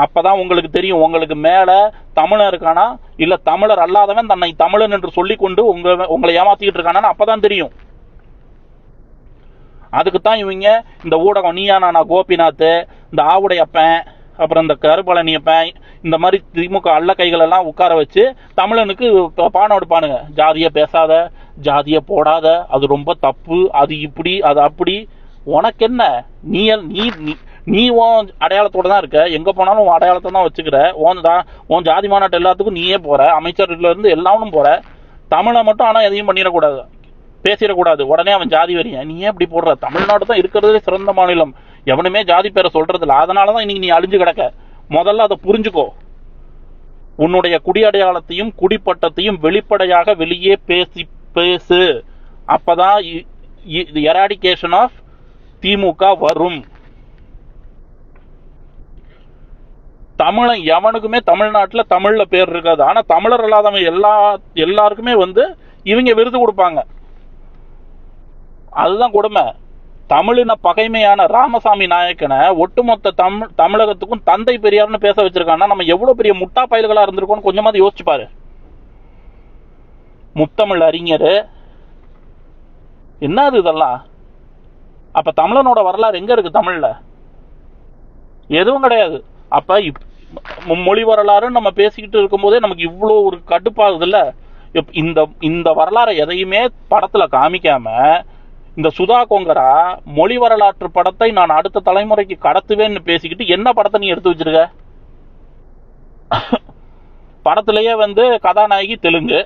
அப்பதான் உங்களுக்கு தெரியும் உங்களுக்கு மேல தமிழர் இருக்கானா இல்ல தமிழர் அல்லாதவன் தன்னை தமிழன் என்று சொல்லிக் கொண்டு உங்களை ஏமாத்திக்கிட்டு இருக்கானா அப்பதான் தெரியும். அதுக்குத்தான் இவங்க இந்த ஊடகம் நீயா நானா கோபிநாத், இந்த ஆவுடையப்பன், அப்புறம் இந்த கருப்பழனியப்பன், இந்த மாதிரி திமுக அல்ல கைகள் எல்லாம் உட்கார வச்சு தமிழனுக்கு பாடம் எடுப்பானுங்க. ஜாதிய பேசாத, ஜாதிய போடாத, அது ரொம்ப தப்பு, அது இப்படி அது அப்படி. உனக்கு என்ன, நீ நீ நீ உன் அடையாளத்தோட தான் இருக்க, எங்க போனாலும் உன் அடையாளத்தை தான் வச்சுக்கிற. உன் ஜாதி மாநாட்டு எல்லாத்துக்கும் நீயே போற, அமைச்சர்ல இருந்து எல்லாரும் போற. தமிழை மட்டும் ஆனா எதையும் பண்ணிடக்கூடாது, பேசிடக்கூடாது, உடனே அவன் ஜாதி வரியன். நீ ஏன் இப்படி போடுற? தமிழ்நாடு தான் இருக்கிறதே சிறந்த மாநிலம், எவனுமே ஜாதி பேரை சொல்றது இல்லை. அதனாலதான் இன்னைக்கு நீ அழிஞ்சு கிடக்க. முதல்ல அதை புரிஞ்சுக்கோ. உன்னுடைய குடி அடையாளத்தையும் குடிப்பட்டத்தையும் வெளிப்படையாக வெளியே பேசு. அப்பதான் எராடிகேஷன் ஆஃப் திமுக வரும். தமிழன் எவனுக்குமே தமிழ்நாட்டுல தமிழ்ல பேர் இருக்காது. ஆனா தமிழர் இல்லாதவங்க எல்லாருக்குமே வந்து இவங்க விருது கொடுப்பாங்க. அதுதான் கொடுமை. தமிழின பகைமையான ராமசாமி நாயக்கனை ஒட்டுமொத்த தமிழகத்துக்கும் தந்தை பெரியார்னு பேச வச்சிருக்காங்கன்னா நம்ம எவ்வளவு பெரிய முட்டா பயல்களா இருந்திருக்கோம்னு கொஞ்சமாவது யோசிச்சு பாரு. முத்தமிழ் அறிஞர் என்னது இதெல்லாம்? அப்ப தமிழனோட வரலாறு எங்க இருக்கு? தமிழ்ல எதுவும் கிடையாது. அப்ப மொழி வரலாறுன்னு நம்ம பேசிக்கிட்டு இருக்கும் போதே நமக்கு இவ்வளவு ஒரு கடுப்பாகுது இல்ல. இந்த வரலாறை எதையுமே படத்துல காமிக்காம இந்த சுதா கொங்கரா மொழி வரலாற்று படத்தை நான் அடுத்த தலைமுறைக்கு கடத்துவேன்னு பேசிக்கிட்டு என்ன படத்தை நீ எடுத்து வச்சிருக்க? படத்திலேயே வந்து கதாநாயகி தெலுங்கு,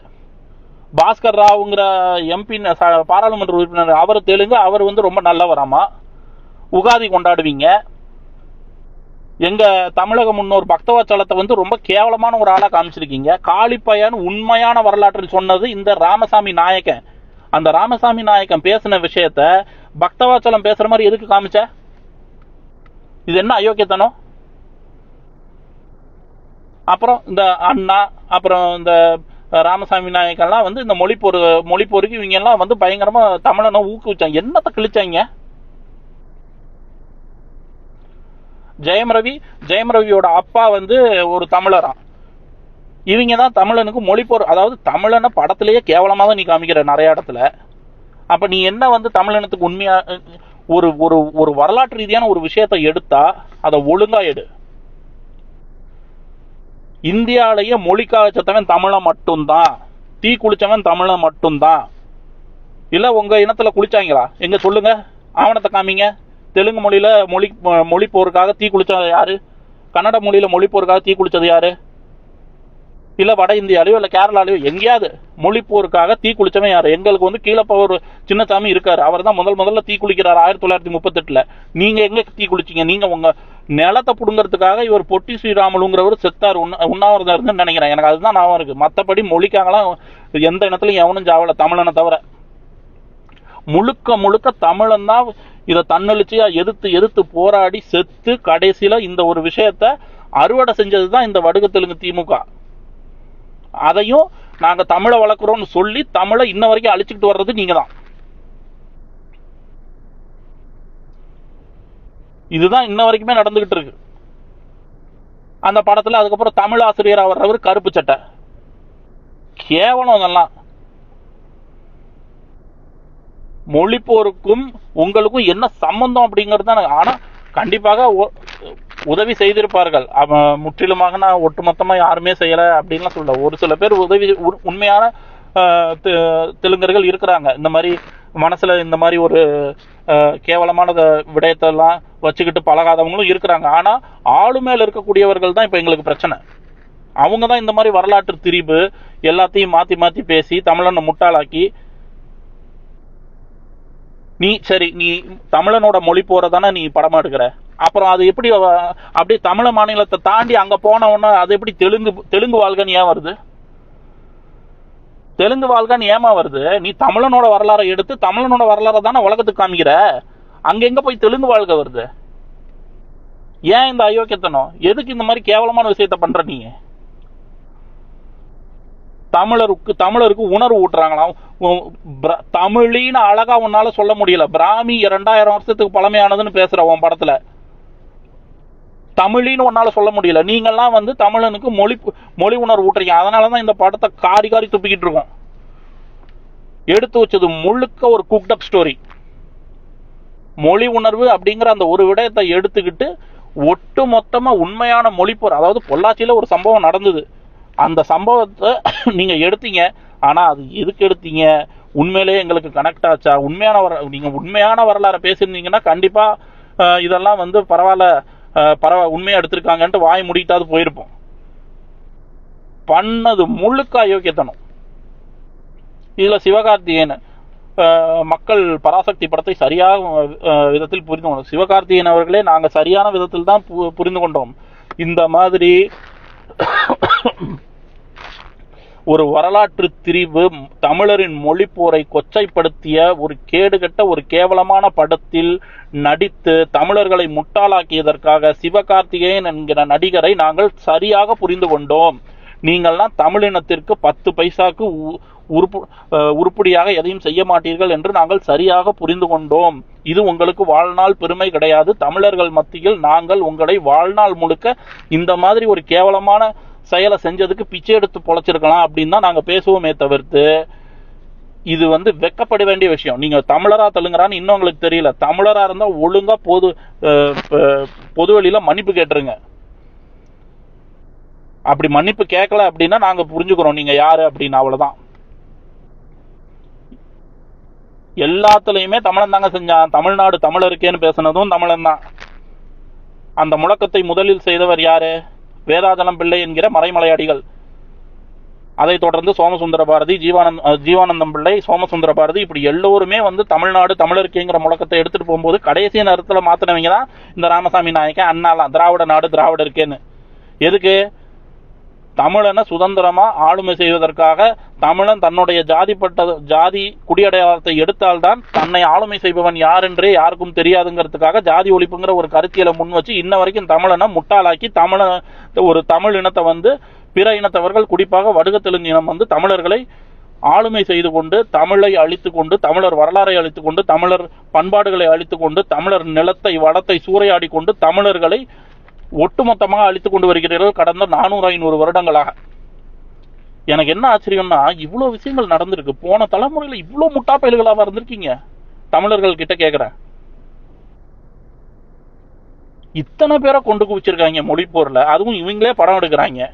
பாஸ்கர் ராவுங்கிற எம்பி பாராளுமன்ற உறுப்பினர் அவர் தெலுங்கு, அவர் வந்து ரொம்ப நல்லவராமா. உகாதி கொண்டாடுவீங்க. எங்க தமிழக முன்னோர் பக்தவாச்சலத்தை வந்து ரொம்ப கேவலமான ஒரு ஆளா காமிச்சிருக்கீங்க. காளிப்பையன் உண்மையான வரலாற்றில் சொன்னது இந்த ராமசாமி நாயக்கன். அந்த ராமசாமி நாயக்கன் பேசின விஷயத்த பக்தவாச்சலம் பேசுற மாதிரி எதுக்கு காமிச்ச? இது என்ன அயோக்கியத்தனம்? அப்புறம் இந்த அண்ணா, அப்புறம் இந்த ராமசாமி நாயக்கெல்லாம் வந்து இந்த மொழிப்போருக்கு இவங்க எல்லாம் வந்து பயங்கரமா தமிழனை ஊக்குவிச்சாங்க. என்னத்தை கிழிச்சாங்க? ஜெயம் ரவியோட அப்பா வந்து ஒரு தமிழரா. இவங்க தான் தமிழனுக்கு மொழிப்போர், அதாவது தமிழனை படத்திலேயே கேவலமாக தான் நீ காமிக்கிற நிறைய இடத்துல. அப்ப நீ என்ன வந்து தமிழனத்துக்கு உண்மையா ஒரு வரலாற்று ரீதியான ஒரு விஷயத்தை எடுத்தா அதை ஒழுங்கா எடு. இந்தியாலேயே மொழிக்காக செத்தவன் தமிழன் மட்டும்தான், தீ குளிச்சவன் தமிழன் மட்டும்தான். இல்ல உங்க இனத்துல குளிச்சாங்களா? எங்க சொல்லுங்க, ஆவணத்தை காமிங்க. தெலுங்கு மொழியில மொழி போருக்காக தீ குளிச்சது யாரு? கன்னட மொழியில மொழி போருக்காக தீ குளிச்சது யாரு? இல்ல வட இந்தியாலயோ இல்ல கேரளாலயோ எங்கேயாவது மொழி போருக்காக தீ குளிச்சவன் யாரு? எங்களுக்கு வந்து கீழப்ப ஒரு சின்னசாமி இருக்காரு, அவர் தான் முதல்ல தீ குளிக்கிறார் 1938. நீங்க எங்க தீ குளிச்சீங்க? நீங்க உங்க நிலத்தை புடுங்கிறதுக்காக இவர் பொட்டி ஸ்ரீராமலுங்கிறவர் செத்தார், உண்ணாவிரதம் இருந்துன்னு நினைக்கிறேன். எனக்கு அதுதான் ஞாபகம் இருக்கு. மற்றபடி மொழிக்காகலாம் எந்த இடத்துலயும் எவனும் ஜாவல, தமிழனை தவிர. முழுக்க தமிழன் தான் இதை தன்னெழுச்சியா எதிர்த்து போராடி செத்து கடைசியில இந்த ஒரு விஷயத்த அறுவடை செஞ்சதுதான் இந்த வடுக தெலுங்கு திமுக. அதையும் நாங்க தமிழை வளர்க்குறோம்னு சொல்லி தமிழை இன்ன வரைக்கும் அழிச்சுக்கிட்டு வர்றது நீங்க தான். இதுதான் இன்ன வரைக்குமே நடந்துகிட்டு இருக்கு. அந்த படத்துல அதுக்கப்புறம் தமிழ் ஆசிரியர் வர்றவர் கருப்பு சட்டை, கேவலம். அதெல்லாம் மொழிப்போருக்கும் உங்களுக்கும் என்ன சம்பந்தம் அப்படிங்கிறது தான். ஆனா கண்டிப்பாக உதவி செய்திருப்பார்கள். முற்றிலுமாக நான் ஒட்டுமொத்தமா யாருமே செய்யல அப்படின்லாம் சொல்ல. ஒரு சில பேர் உதவி, உண்மையான தெலுங்கர்கள் இருக்கிறாங்க. இந்த மாதிரி மனசுல இந்த மாதிரி ஒரு கேவலமான விடயத்தெல்லாம் வச்சுக்கிட்டு பழகாதவங்களும் இருக்கிறாங்க. ஆனா ஆளுமையில இருக்கக்கூடியவர்கள் தான் இப்ப எங்களுக்கு பிரச்சனை. அவங்க தான் இந்த மாதிரி வரலாற்று திரிபு எல்லாத்தையும் மாத்தி பேசி தமிழனை முட்டாளாக்கி, நீ தமிழனோட மொழி போறதானே நீ படமா எடுக்கிற, அப்புறம் அது எப்படி அப்படியே தமிழ மாநிலத்தை தாண்டி அங்க போன உடனே அது எப்படி தெலுங்கு வாழ்கன்னு ஏன் வருது? தெலுங்கு வாழ்கன்னு ஏமா வருது? நீ தமிழனோட வரலாறை எடுத்து தமிழனோட வரலாறை தானே உலகத்துக்கு காமிக்கிற. அங்க எங்க போய் தெலுங்கு வாழ்க வருது? ஏன் இந்த அயோக்கியத்தனம்? எதுக்கு இந்த மாதிரி கேவலமான விஷயத்த பண்ற நீ? தமிழருக்கு உணர்வு ஊட்டுறாங்களாம். தமிழின்னு அழகா உன்னால சொல்ல முடியல. பிராமி 2000 வருஷத்துக்கு பழமையானதுன்னு பேசுற உன் படத்துல தமிழின்னு உன்னால சொல்ல முடியல. நீங்கெல்லாம் வந்து தமிழனுக்கு மொழி உணர்வு ஊட்டுறீங்க. அதனாலதான் இந்த படத்தை காரி துப்பிக்கிட்டு இருக்கோம். எடுத்து வச்சது முழுக்க ஒரு குக்டப் ஸ்டோரி. மொழி உணர்வு அப்படிங்கிற அந்த ஒரு விடயத்தை எடுத்துக்கிட்டு ஒட்டு மொத்தமா உண்மையான மொழிப்போர், அதாவது பொள்ளாச்சியில ஒரு சம்பவம் நடந்தது. அந்த சம்பவத்தை நீங்க எடுத்தீங்க. ஆனா அது எதுக்கு எடுத்தீங்க? உண்மையிலேயே எங்களுக்கு கனெக்ட் ஆச்சா? நீங்க உண்மையான வரலாறு பேசியிருந்தீங்கன்னா கண்டிப்பா இதெல்லாம் வந்து பரவாயில்ல உண்மையா எடுத்திருக்காங்கன்ட்டு வாய் முடிட்டாது போயிருப்போம். பண்ணது முழுக்க அயோக்கியத்தனம். இதுல சிவகார்த்திகேயன் மக்கள் பராசக்தி படத்தை சரியாக விதத்தில் புரிந்து கொண்டோம். சிவகார்த்திகேயன் அவர்களே நாங்க சரியான விதத்தில் தான் புரிந்து கொண்டோம். இந்த மாதிரி ஒரு வரலாற்று திரிவு தமிழரின் மொழி போரை கொச்சைப்படுத்திய ஒரு கேடுகட்ட ஒரு கேவலமான படத்தில் நடித்து தமிழர்களை முட்டாளாக்கியதற்காக சிவகார்த்திகேயன் என்கிற நடிகரை நாங்கள் சரியாக புரிந்து கொண்டோம். நீங்கள்லாம் தமிழினத்திற்கு 10 பைசாக்கு உருப்படியாக எதையும் செய்ய மாட்டீர்கள் என்று நாங்கள் சரியாக புரிந்து கொண்டோம். இது உங்களுக்கு வாழ்நாள் பெருமை கிடையாது. தமிழர்கள் மத்தியில் நாங்கள் உங்களை வாழ்நாள் முழுக்க இந்த மாதிரி ஒரு கேவலமான செயலை செஞ்சதுக்கு பிச்சை எடுத்து பொழைச்சிருக்கலாம் அப்படின்னு தான் நாங்க பேசுவோமே தவிர்த்து, இது வந்து வெக்கப்பட வேண்டிய விஷயம். நீங்க தமிழரா தெலுங்கரான்னு இன்னும் உங்களுக்கு தெரியல. தமிழரா இருந்தா ஒழுங்கா பொதுவெளியில மன்னிப்பு கேட்டுருங்க. அப்படி மன்னிப்பு கேட்கல அப்படின்னா நாங்க புரிஞ்சுக்கிறோம் நீங்க யாரு அப்படின்னு. அவ்வளவுதான். எல்லாத்துலயுமே தமிழன் தாங்க செஞ்சான். தமிழ்நாடு தமிழருக்கேன்னு பேசினதும் தமிழன் தான். அந்த முழக்கத்தை முதலில் செய்தவர் யாரு? வேதாச்சலம் பிள்ளை என்கிற மறைமலையாடிகள். அதை தொடர்ந்து சோமசுந்தர பாரதி, ஜீவானந்தம் பிள்ளை, சோமசுந்தர பாரதி, இப்படி எல்லோருமே வந்து தமிழ்நாடு தமிழருக்கேங்கிற முழக்கத்தை எடுத்துட்டு போகும்போது கடைசி நேரத்தில் மாத்தினவங்க தான் இந்த ராமசாமி நாயக்கன், அண்ணாலாம் திராவிட நாடு திராவிட இருக்கேன்னு. எதுக்கு? தமிழனை சுதந்திரமா ஆளுமை செய்வதற்காக. தமிழன் தன்னுடைய ஜாதி குடியடையாளத்தை எடுத்தால்தான் தன்னை ஆளுமை செய்பவன் யார் என்றே யாருக்கும் தெரியாதுங்கிறதுக்காக ஜாதி ஒழிப்புங்கிற ஒரு கருத்தியலை முன் வச்சு இன்ன வரைக்கும் தமிழனை முட்டாளாக்கி ஒரு தமிழ் இனத்தை வந்து பிற இனத்தவர்கள், குறிப்பாக வடுக தெலுங்கு இனம் வந்து தமிழர்களை ஆளுமை செய்து கொண்டு தமிழை அழித்து கொண்டு, தமிழர் வரலாறை அழித்து கொண்டு, தமிழர் பண்பாடுகளை அழித்து கொண்டு, தமிழர் நிலத்தை வளத்தை சூறையாடி கொண்டு தமிழர்களை ஒட்டுமொத்தமாக அழித்துக் கொண்டு வருகிறீர்கள் கடந்த 400-500 வருடங்களாக. எனக்கு என்ன ஆச்சரியம்னா, இவ்வளவு விஷயங்கள் நடந்திருக்கு. போன தலைமுறையில இவ்வளவு முட்டா பயல்களாக இருந்திருக்கீங்க தமிழர்கள் கிட்ட கேட்கிறேன். இத்தனை பேரை கொண்டு குவிச்சிருக்காங்க மொழி போர்ல. அதுவும் இவங்களே படம் எடுக்கிறாங்க.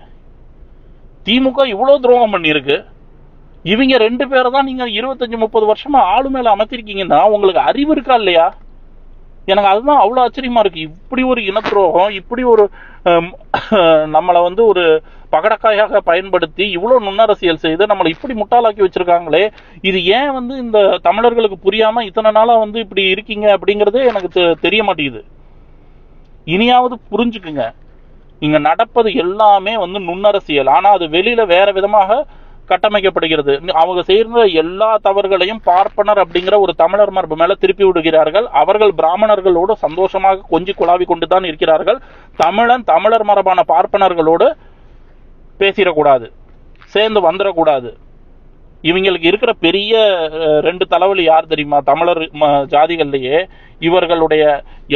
திமுக இவ்வளவு துரோகம் பண்ணிருக்கு. இவங்க 2 பேரை தான் நீங்க 25-30 வருஷமா ஆளுமையில அமர்த்திருக்கீங்கன்னா உங்களுக்கு அறிவு இருக்கா இல்லையா? எனக்கு அதுதான் அவ்வளவு ஆச்சரியமா இருக்கு. இப்படி ஒரு இனத்துரோகம், இப்படி ஒரு நம்மளை வந்து ஒரு பகடக்காயாக பயன்படுத்தி இவ்வளவு நுண்ணரசியல் செய்து நம்மளை இப்படி முட்டாளாக்கி வச்சிருக்காங்களே, இது ஏன் வந்து இந்த தமிழர்களுக்கு புரியாம இத்தனை நாளா வந்து இப்படி இருக்கீங்க அப்படிங்கறதே எனக்கு தெரிய மாட்டேங்குது. இனியாவது புரிஞ்சுக்குங்க. இங்க நடப்பது எல்லாமே வந்து நுண்ணரசியல். ஆனா அது வெளியில வேற விதமாக கட்டமைக்கப்படுகிறது. அவங்க செய்கிற எல்லா தவறுகளையும் பார்ப்பனர் அப்படிங்கிற ஒரு தமிழர் மரபு மேல திருப்பி விடுகிறார்கள். அவர்கள் பிராமணர்களோடு சந்தோஷமாக கொஞ்சி குழாவி கொண்டு தான் இருக்கிறார்கள். தமிழர் மரபான பார்ப்பனர்களோடு பேசிடக்கூடாது, சேர்ந்து வந்துடக்கூடாது. இவங்களுக்கு இருக்கிற பெரிய 2 தலைவலி யார் தெரியுமா? தமிழர் ஜாதிகள்லயே இவர்களுடைய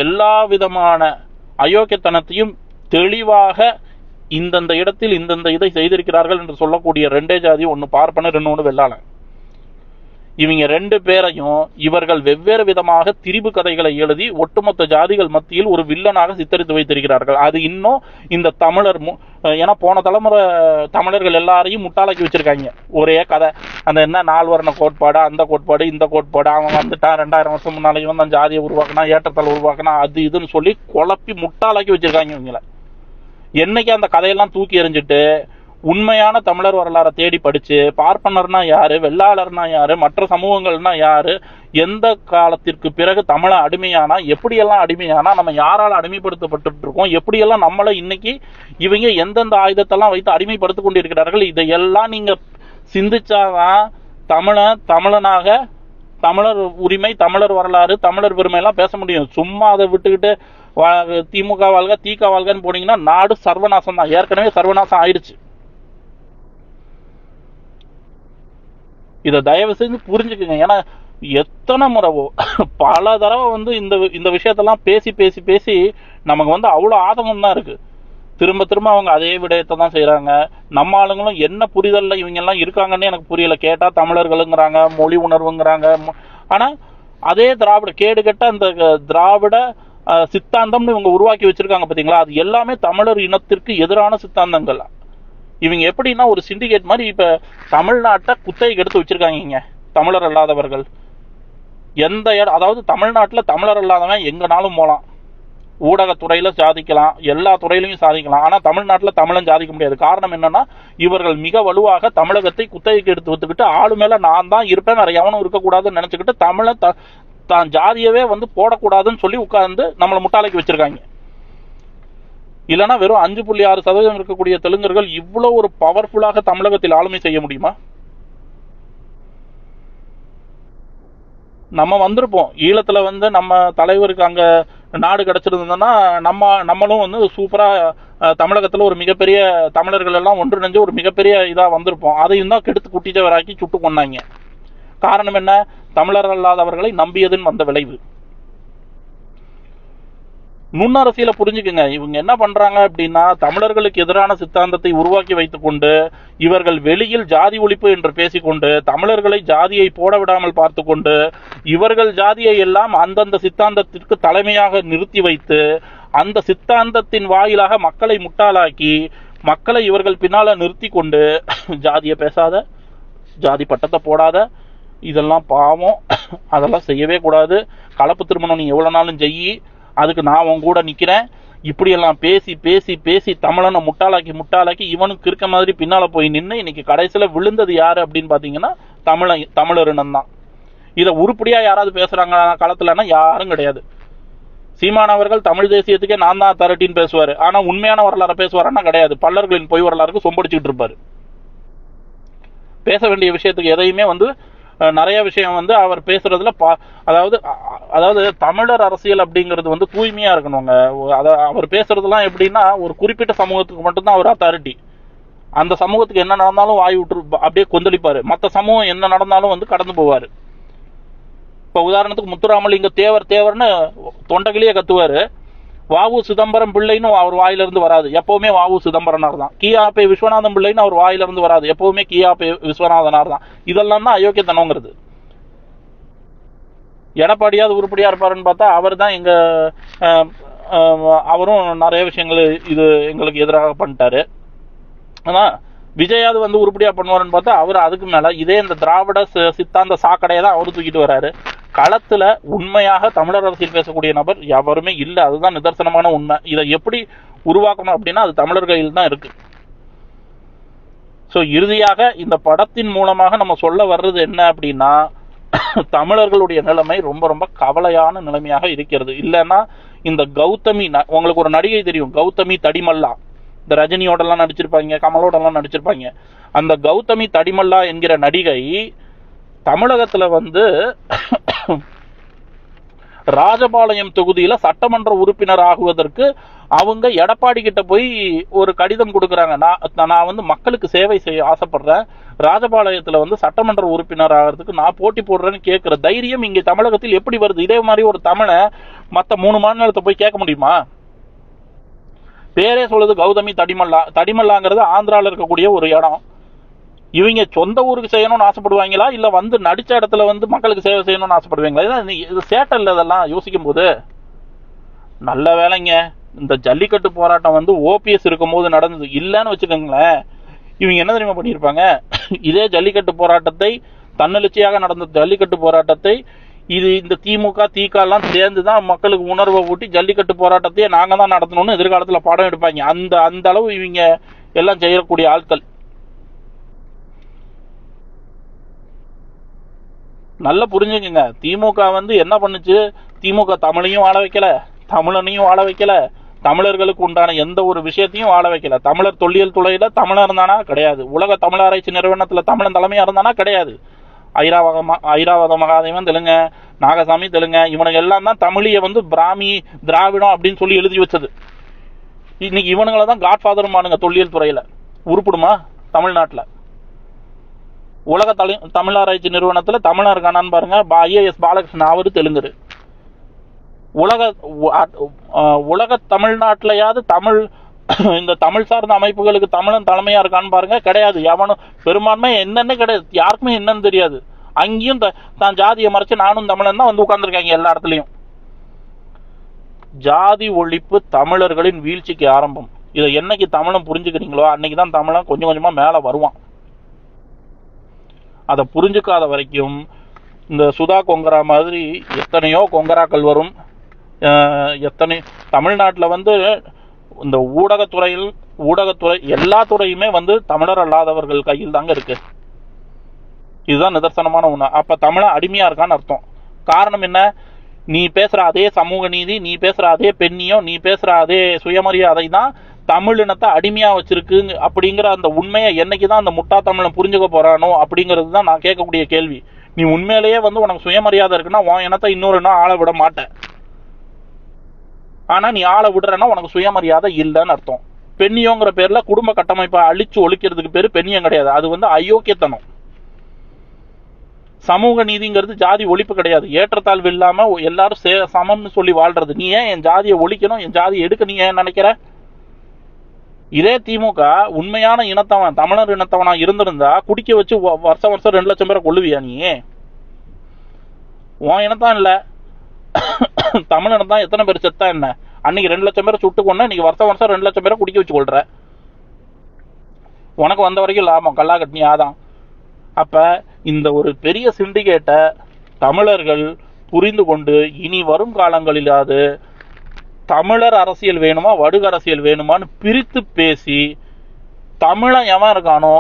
எல்லா விதமான அயோக்கியத்தனத்தையும் தெளிவாக இந்தந்த இடத்தில் இந்தந்த இதை செய்திருக்கிறார்கள் என்று சொல்லக்கூடிய 2 ஜாதி, ஒன்னு பார்ப்பனர், இன்னொன்னு வெள்ளாளன். இவங்க 2 பேரையும் இவர்கள் வெவ்வேறு விதமாக திரிபு கதைகளை எழுதி ஒட்டுமொத்த ஜாதிகள் மத்தியில் ஒரு வில்லனாக சித்தரித்து வைத்திருக்கிறார்கள். அது இன்னும் இந்த தமிழர், ஏன்னா போன தலைமுறை தமிழர்கள் எல்லாரையும் முட்டாளாக்கி வச்சிருக்காங்க. ஒரே கதை, அந்த என்ன 4 வர்ண கோட்பாடு, அந்த கோட்பாடு, இந்த கோட்பாடு, அவன் வந்துட்டான் 2000 வருஷம் முன்னாலே இவன் தான் ஜாதியை உருவாக்கினா, ஏற்றத்தால் உருவாக்கினா, அது இதுன்னு சொல்லி குழப்பி முட்டாளாக்கி வச்சிருக்காங்க இவங்களை. என்னைக்கு அந்த கதையெல்லாம் தூக்கி எறிஞ்சிட்டு உண்மையான தமிழர் வரலாறை தேடி படிச்சு பார்ப்பனர்னா யாரு, வெள்ளாளர்னா யாரு, மற்ற சமூகங்கள்னா யாரு, எந்த காலத்திற்கு பிறகு தமிழ அடிமையானா, எப்படியெல்லாம் அடிமையானா, நம்ம யாரால அடிமைப்படுத்தப்பட்டு இருக்கோம், எப்படியெல்லாம் நம்மளை இன்னைக்கு இவங்க எந்தெந்த ஆயுதத்தெல்லாம் வைத்து அடிமைப்படுத்திக் கொண்டிருக்கிறார்கள், இதையெல்லாம் நீங்க சிந்திச்சாதான் தமிழனாக தமிழர் உரிமை, தமிழர் வரலாறு, தமிழர் பெருமை எல்லாம் பேச முடியும். சும்மா அதை விட்டுக்கிட்டு திமுக வாழ்க தீக வாழ்கன்னு போனீங்கன்னா நாடு சர்வநாசம் தான். ஏற்கனவே சர்வநாசம் ஆயிடுச்சு. இதை தயவு செஞ்சு புரிஞ்சுக்குங்க. ஏன்னா எத்தனை முறைவோ பல தடவை இந்த விஷயத்தெல்லாம் பேசி பேசி பேசி நமக்கு அவ்வளோ ஆதங்கம் தான் இருக்கு. திரும்ப திரும்ப அவங்க அதே விடயத்தை தான் செய்யறாங்க. நம்ம ஆளுங்களும் என்ன புரிதல்ல இவங்க எல்லாம் இருக்காங்கன்னு எனக்கு புரியல. கேட்டா தமிழர்களுங்கிறாங்க, மொழி உணர்வுங்கிறாங்க. ஆனா அதே திராவிட கேடு கட்ட அந்த திராவிட சித்தாந்தம்னு இவங்க உருவாக்கி வச்சிருக்காங்க பாத்தீங்களா, அது எல்லாமே தமிழர் இனத்திற்கு எதிரான சித்தாந்தங்கள். இவங்க எப்படின்னா ஒரு சிண்டிகேட் மாதிரி இப்ப தமிழ்நாட்டை குத்தகைக்கு எடுத்து வச்சிருக்காங்க. தமிழர் அல்லாதவர்கள் எந்த இடம், அதாவது தமிழ்நாட்டில் தமிழர் அல்லாதவன் எங்கனாலும் போகலாம், ஊடகத்துறையில சாதிக்கலாம், எல்லா துறையிலையும் சாதிக்கலாம். ஆனா தமிழ்நாட்டில் தமிழன் சாதிக்க முடியாது. காரணம் என்னன்னா, இவர்கள் மிக வலுவாக தமிழகத்தை குத்தகைக்கு எடுத்து வச்சுக்கிட்டு ஆளு மேல நான் தான் இருப்பேன், வேற எவனும் இருக்கக்கூடாதுன்னு நினைச்சுக்கிட்டு தமிழ தான் ஜாதியவே போடக்கூடாதுன்னு சொல்லி உட்கார்ந்து நம்மளை முட்டாளைக்கு வச்சிருக்காங்க. இல்லைன்னா வெறும் 5.6% இருக்கக்கூடிய தெலுங்கர்கள் இவ்வளவு ஒரு பவர்ஃபுல்லாக தமிழகத்தில் ஆளுமை செய்ய முடியுமா? நம்ம வந்திருப்போம் ஈழத்துல நம்ம தலைவருக்கு அங்க நாடு கிடைச்சிருந்தோம்னா நம்மளும் சூப்பரா தமிழகத்துல ஒரு மிகப்பெரிய தமிழர்கள் எல்லாம் ஒன்றிணைஞ்சு ஒரு மிகப்பெரிய இதா வந்திருப்போம். அதையும் தான் கெடுத்து குட்டிச்சவராக்கி சுட்டு கொண்டாங்க. காரணம் என்ன? தமிழர் அல்லாதவர்களை நம்பியதுன்னு வந்த விளைவு. நுண்ணரசியல புரிஞ்சுக்குங்க. இவங்க என்ன பண்றாங்க அப்படின்னா, தமிழர்களுக்கு எதிரான சித்தாந்தத்தை உருவாக்கி வைத்துக் கொண்டு இவர்கள் வெளியில் ஜாதி ஒழிப்பு என்று பேசிக்கொண்டு தமிழர்களை ஜாதியை போட விடாமல் பார்த்து கொண்டு இவர்கள் ஜாதியை எல்லாம் அந்தந்த சித்தாந்தத்திற்கு தலைமையாக நிறுத்தி வைத்து அந்த சித்தாந்தத்தின் வாயிலாக மக்களை முட்டாளாக்கி மக்களை இவர்கள் பின்னால நிறுத்தி கொண்டு ஜாதியை பேசாத, ஜாதி பட்டத்தை போடாத, இதெல்லாம் பாவம், அதெல்லாம் செய்யவே கூடாது, கலப்பு திருமணம் நீ எவ்வளவு நாளும் செய்யி, அதுக்கு நான் உன் கூட நிக்கிறேன், இப்படியெல்லாம் பேசி பேசி பேசி தமிழனை முட்டாளாக்கி இவனுக்கு இருக்க மாதிரி பின்னால போய் நின்று இன்னைக்கு கடைசியில விழுந்தது யாரு அப்படின்னு பாத்தீங்கன்னா தமிழரினம் தான். இதை உருப்படியா யாராவது பேசுறாங்க காலத்துலன்னா யாரும் கிடையாது. சீமானவர்கள் தமிழ் தேசியத்துக்கே நான் தான் தரட்டின்னு பேசுவாரு. ஆனா உண்மையான வரலாறு பேசுவாருன்னா கிடையாது. பல்லர்களின் பொய் வரலாறுக்கு சொம்படிச்சுட்டு இருப்பாரு. பேச வேண்டிய விஷயத்துக்கு எதையுமே நிறைய விஷயம் அவர் பேசுறதுல அதாவது தமிழர் அரசியல் அப்படிங்கிறது தூய்மையா இருக்கணுங்க. அவர் பேசுறதுலாம் எப்படின்னா, ஒரு குறிப்பிட்ட சமூகத்துக்கு மட்டும்தான் அவர் அத்தாரிட்டி. அந்த சமூகத்துக்கு என்ன நடந்தாலும் வாய் விட்டு அப்படியே கொந்தளிப்பாரு. மற்ற சமூகம் என்ன நடந்தாலும் கடந்து போவாரு. இப்ப உதாரணத்துக்கு முத்துராமலிங்க தேவர்னு தொண்டகிலேயே கத்துவாரு. வாவு சிதம்பரம் பிள்ளைன்னு அவர் வாயிலிருந்து வராது, எப்பவுமே வாவு சிதம்பரனார் தான். கியாபே விஸ்வநாதன் பிள்ளைன்னு அவர் வாயிலிருந்து வராது, எப்பவுமே கியாபே விஸ்வநாதனார் தான். இதெல்லாம் தான் அயோக்கியத்தனங்கிறது. எடப்பாடியாவது உருப்படியா இருப்பாருன்னு பார்த்தா அவர் தான் அவரும் நிறைய விஷயங்கள் இது எங்களுக்கு எதிராக பண்ணிட்டாரு. ஆனா விஜயாவது உருப்படியா பண்ணுவாருன்னு பார்த்தா அவர் அதுக்கு மேல இதே இந்த திராவிட சித்தாந்த சாக்கடையை தான் அவரு தூக்கிட்டு வர்றாரு. களத்துல உண்மையாக தமிழர் அரசியல் பேசக்கூடிய நபர் எவருமே இல்ல. அதுதான் நிதர்சனமான உண்மை. இதை எப்படி உருவாக்கணும் அப்படின்னா அது தமிழர் கையில் தான் இருக்கு. சோ இறுதியாக இந்த படத்தின் மூலமாக நம்ம சொல்ல வர்றது என்ன அப்படின்னா, தமிழர்களுடைய நிலைமை ரொம்ப ரொம்ப கவலையான நிலைமையாக இருக்கிறது. இல்லைன்னா இந்த கௌதமி, உங்களுக்கு ஒரு நடிகை தெரியும், கௌதமி தடிமல்லா, இந்த ரஜினியோட எல்லாம் நடிச்சிருப்பாங்க, கமலோட எல்லாம் நடிச்சிருப்பாங்க. அந்த கௌதமி தடிமல்லா என்கிற நடிகை தமிழகத்துல ராஜபாளையம் தொகுதியில சட்டமன்ற உறுப்பினர் ஆகுவதற்கு அவங்க எடப்பாடி கிட்ட போய் ஒரு கடிதம் கொடுக்கறாங்க. நான் மக்களுக்கு சேவை செய்ய ஆசைப்படுறேன், ராஜபாளையத்துல சட்டமன்ற உறுப்பினர் ஆகிறதுக்கு நான் போட்டி போடுறேன்னு கேட்கிற தைரியம் இங்க தமிழகத்தில் எப்படி வருது? இதே மாதிரி ஒரு தமிழை மத்த 3 மாநிலத்தை போய் கேட்க முடியுமா? பேரே சொல்லுது கௌதமி தடிமல்லா. தடிமல்லாங்கிறது ஆந்திரால இருக்கக்கூடிய ஒரு இடம். இவங்க சொந்த ஊருக்கு செய்யணும்னு ஆசைப்படுவாங்களா, இல்ல நடிச்ச இடத்துல மக்களுக்கு சேவை செய்யணும்னு ஆசைப்படுவாங்களா? இது சேட்டை இல்ல. இதெல்லாம் யோசிக்கும் போது நல்ல வேலைங்க, இந்த ஜல்லிக்கட்டு போராட்டம் ஓபிஎஸ் இருக்கும் போது நடந்தது. இல்லன்னு வச்சுக்கோங்களேன், இவங்க என்ன தெரியுமா பண்ணியிருப்பாங்க? இதே ஜல்லிக்கட்டு போராட்டத்தை, தன்னெழுச்சியாக நடந்த ஜல்லிக்கட்டு போராட்டத்தை இந்த திமுக தீக எல்லாம் சேர்ந்துதான் மக்களுக்கு உணர்வை ஊட்டி ஜல்லிக்கட்டு போராட்டத்தையே நாங்க தான் நடத்தணும்னு எதிர்காலத்துல படம் எடுப்பாங்க. அந்த அளவு இவங்க எல்லாம் செய்யக்கூடிய ஆட்கள். நல்லா புரிஞ்சுக்குங்க. திமுக வந்து என்ன பண்ணுச்சு? திமுக தமிழையும் வாழ வைக்கல, தமிழனையும் வாழ வைக்கல, தமிழர்களுக்கு உண்டான எந்த ஒரு விஷயத்தையும் வாழ வைக்கல. தமிழர் தொல்லியல் துறையில தமிழர் இருந்தானா? கிடையாது. உலக தமிழ் ஆராய்ச்சி நிறுவனத்துல தமிழன் தலைமையா இருந்தானா? கிடையாது. ஐராவத மகாதேவன் தெலுங்க, நாகசாமி தெலுங்க, இவனுங்க எல்லாம் தான் தமிழிய வந்து பிராமி திராவிடம் அப்படின்னு சொல்லி எழுதி வச்சது. இன்னைக்கு இவனுங்களை தான் காட்ஃபாதர்மானுங்க தொல்லியல் துறையில. உருப்பிடுமா தமிழ்நாட்டில்? உலக தமிழ் ஆராய்ச்சி நிறுவனத்துல தமிழர் இருக்கானான்னு பாருங்க. IAS பாலகிருஷ்ணன், அவரு தெலுங்கரு. உலக தமிழ்நாட்டிலையாவது தமிழ் இந்த தமிழ் சார்ந்த அமைப்புகளுக்கு தமிழன் தலைமையா இருக்கான்னு பாருங்க. கிடையாது. எவனும் பெரும்பான்மை என்னன்னு கிடையாது. யாருக்குமே என்னன்னு தெரியாது. அங்கேயும் தான் ஜாதியை மறைச்சு நானும் தமிழன் தான் வந்து உட்கார்ந்துருக்காங்க எல்லா இடத்துலையும். ஜாதி ஒழிப்பு தமிழர்களின் வீழ்ச்சிக்கு ஆரம்பம். இதை என்னைக்கு தமிழன் புரிஞ்சுக்கிறீங்களோ அன்னைக்கு தான் தமிழன் கொஞ்சம் கொஞ்சமா மேல வருவான். அதை புரிஞ்சுக்காத வரைக்கும் இந்த சுதா கொங்கரா மாதிரி எத்தனையோ கொங்கராக்கள் வரும். எத்தனை தமிழ்நாட்டில் வந்து இந்த ஊடகத்துறை எல்லா துறையுமே வந்து தமிழர் அல்லாதவர்கள் கையில் தாங்க இருக்கு. இதுதான் நிதர்சனமான உண்மை. அப்ப தமிழன் அடிமையா இருக்கான்னு அர்த்தம். காரணம் என்ன? நீ பேசுற அதே சமூக நீதி, நீ பேசுற அதே பெண்ணியம், நீ பேசுற அதே சுயமரியாதை தான் தமிழினத்தை அடிமையா வச்சிருக்கு. அப்படிங்கிற அந்த உண்மையை என்னைக்குதான் அந்த முட்டா தமிழன் புரிஞ்சுக்க போறானோ அப்படிங்கிறது தான் நான் கேட்கக்கூடிய கேள்வி. நீ உண்மையிலேயே வந்து உனக்கு சுயமரியாதை இருக்குன்னா உன் இனத்தை இன்னொரு இனம் ஆள விட மாட்டேன். ஆனா நீ ஆள விடுறன்னா உனக்கு சுயமரியாதை இல்லைன்னு அர்த்தம். பெண்ணியங்கிற பேர்ல குடும்ப கட்டமைப்பை அழிச்சு ஒழிக்கிறதுக்கு பேரு பெண்ணியம் கிடையாது. அது வந்து அயோக்கியத்தனம். சமூக நீதிங்கிறது ஜாதி ஒழிப்பு கிடையாது. ஏற்றத்தாழ்வு இல்லாம எல்லாரும் சமம்னு சொல்லி வாழ்றது. நீ ஏன் என் ஜாதியை ஒழிக்கணும், என் ஜாதியை எடுக்க நீ ஏன் நினைக்கிற? இதே திமுக உண்மையான இனத்தவன், தமிழர் இனத்தவனா இருந்திருந்தா குடிக்க வச்சு வருஷம் 2 லட்சம் பேரை கொள்ளுவியா நீ? உன் இனத்தான் இல்ல, தமிழ் இனத்தான். எத்தனை பேர் செத்தா என்ன? அன்னைக்கு 2 லட்சம் பேரை சுட்டு கொண்டு இன்னைக்கு வருஷம் 2 லட்சம் பேரை குடிக்க வச்சு கொள்ற. உனக்கு வந்த வரைக்கும் லாபம், கல்லா கட்டினி ஆதான். அப்ப இந்த ஒரு பெரிய சிண்டிகேட்டை தமிழர்கள் புரிந்து கொண்டு இனி வரும் காலங்களிலாவது தமிழர் அரசியல் வேணுமா வடுக அரசியல் வேணுமான்னு பிரித்து பேசி, தமிழன் எவன் இருக்கானோ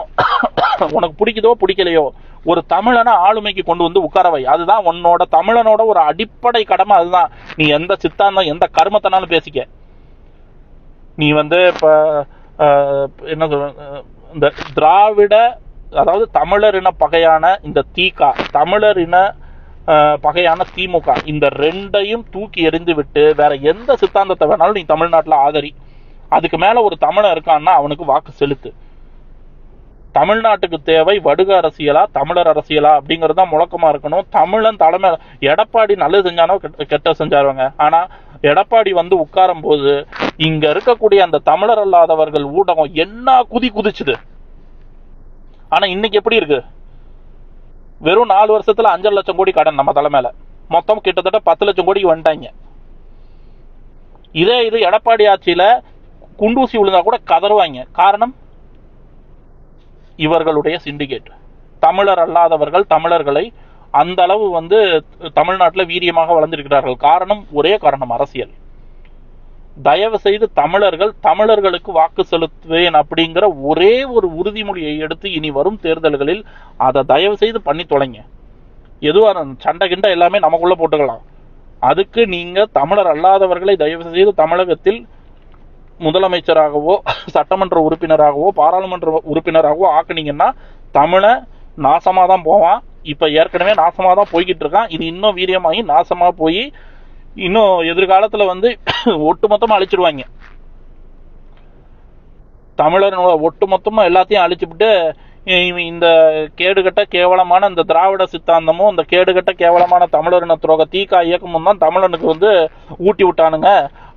உனக்கு பிடிக்குதோ பிடிக்கலையோ ஒரு தமிழனை ஆளுமைக்கு கொண்டு வந்து உட்காரவை. அதுதான் உன்னோட தமிழனோட ஒரு அடிப்படை கடமை. அதுதான். நீ எந்த சித்தாந்தம் எந்த கர்மத்தினாலும் பேசிக்க. நீ வந்து இப்ப என்ன சொல்ற, இந்த திராவிட அதாவது தமிழர் இன பகையான இந்த தீகா, தமிழர் இன பகையான திமுக, இந்த ரெண்டையும் தூக்கி எறிந்து விட்டு வேற எந்த சித்தாந்தத்தை வேணாலும் நீ தமிழ்நாட்டில் ஆதரி. அதுக்கு மேல ஒரு தமிழன் இருக்கான்னா அவனுக்கு வாக்கு செலுத்து. தமிழ்நாட்டுக்கு தேவை வடுக அரசியலா தமிழர் அரசியலா அப்படிங்கறத முழக்கமா இருக்கணும். தமிழன் தலைமை. எடப்பாடி நல்லது செஞ்சானோ கெட்ட செஞ்சாருவாங்க. ஆனா எடப்பாடி வந்து உட்காரும் போது இங்க இருக்கக்கூடிய அந்த தமிழர் அல்லாதவர்கள் ஊடகம் என்ன குதிச்சுது. ஆனா இன்னைக்கு எப்படி இருக்கு? வெறும் 4 வருஷத்துல 5 லட்சம் கோடி கடன் நம்ம தலைமையில. மொத்தம் கிட்டத்தட்ட 10 லட்சம் கோடிக்கு வந்துட்டாங்க. இது எடப்பாடி ஆட்சியில குண்டூசி விழுந்தா கூட கதறுவாங்க. காரணம், இவர்களுடைய சிண்டிகேட். தமிழர் அல்லாதவர்கள் தமிழர்களை அந்த அளவு வந்து தமிழ்நாட்டில் வீரியமாக வளர்ந்திருக்கிறார்கள். காரணம், ஒரே காரணம், அரசியல். தயவு செய்து தமிழர்களுக்கு வாக்கு செலுத்துவேன் அப்படிங்கிற ஒரே ஒரு உறுதிமொழியை எடுத்து இனி வரும் தேர்தல்களில் அதை தயவு செய்து பண்ணி தொலைங்க. எதுவாக சண்டை கிண்டை எல்லாமே நமக்குள்ள போட்டுக்கலாம். அதுக்கு நீங்க தமிழர் அல்லாதவர்களை தயவு செய்து தமிழகத்தில் முதலமைச்சராகவோ சட்டமன்ற உறுப்பினராகவோ பாராளுமன்ற உறுப்பினராகவோ ஆக்குனீங்கன்னா தமிழை நாசமா தான் போவான். இப்ப ஏற்கனவே நாசமா தான் போய்கிட்டு இருக்கான். இது இன்னும் வீரியமாகி நாசமா போய் இன்னும் எதிர்காலத்துல வந்து ஒட்டுமொத்தமா அழிச்சிருவாங்க. தமிழர்களோட ஒட்டுமொத்தமா எல்லாத்தையும் அழிச்சுட்டு இந்த கேடுகட்ட கேவலமான இந்த திராவிட சித்தாந்தமும் இந்த கேடுகட்ட கேவலமான தமிழரின துரோக தீகா இயக்கமும் தான் தமிழனுக்கு வந்து ஊட்டி விட்டானுங்க,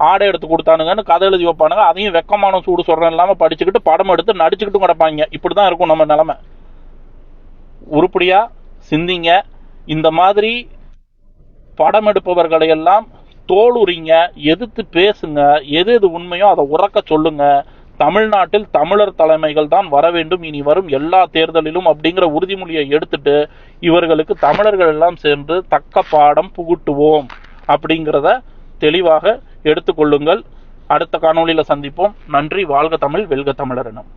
ஆடை எடுத்து கொடுத்தானுங்கன்னு கதை எழுதி வைப்பானுங்க. அதையும் வெக்கமான சூடு சொல்றேன் இல்லாம படிச்சுக்கிட்டு படம் எடுத்து நடிச்சுக்கிட்டும் கிடப்பாங்க. இப்படிதான் இருக்கும் நம்ம நிலைமை. உருப்படியா சிந்திங்க. இந்த மாதிரி படம் எடுப்பவர்களை எல்லாம் தோளுரிங்க, எதிர்த்து பேசுங்க. எது உண்மையோ அதை உறக்க சொல்லுங்க. தமிழ்நாட்டில் தமிழர் தலைமைகள் தான் வர வேண்டும் இனி வரும் எல்லா தேர்தலிலும் அப்படிங்கிற உறுதிமொழியை எடுத்துட்டு இவர்களுக்கு தமிழர்கள் எல்லாம் சேர்ந்து தக்க பாடம் புகுட்டுவோம் அப்படிங்கிறத தெளிவாக எடுத்துக்கொள்ளுங்கள். அடுத்த காணொளியில சந்திப்போம். நன்றி. வாழ்க தமிழ், வெல்க தமிழர் இனம்.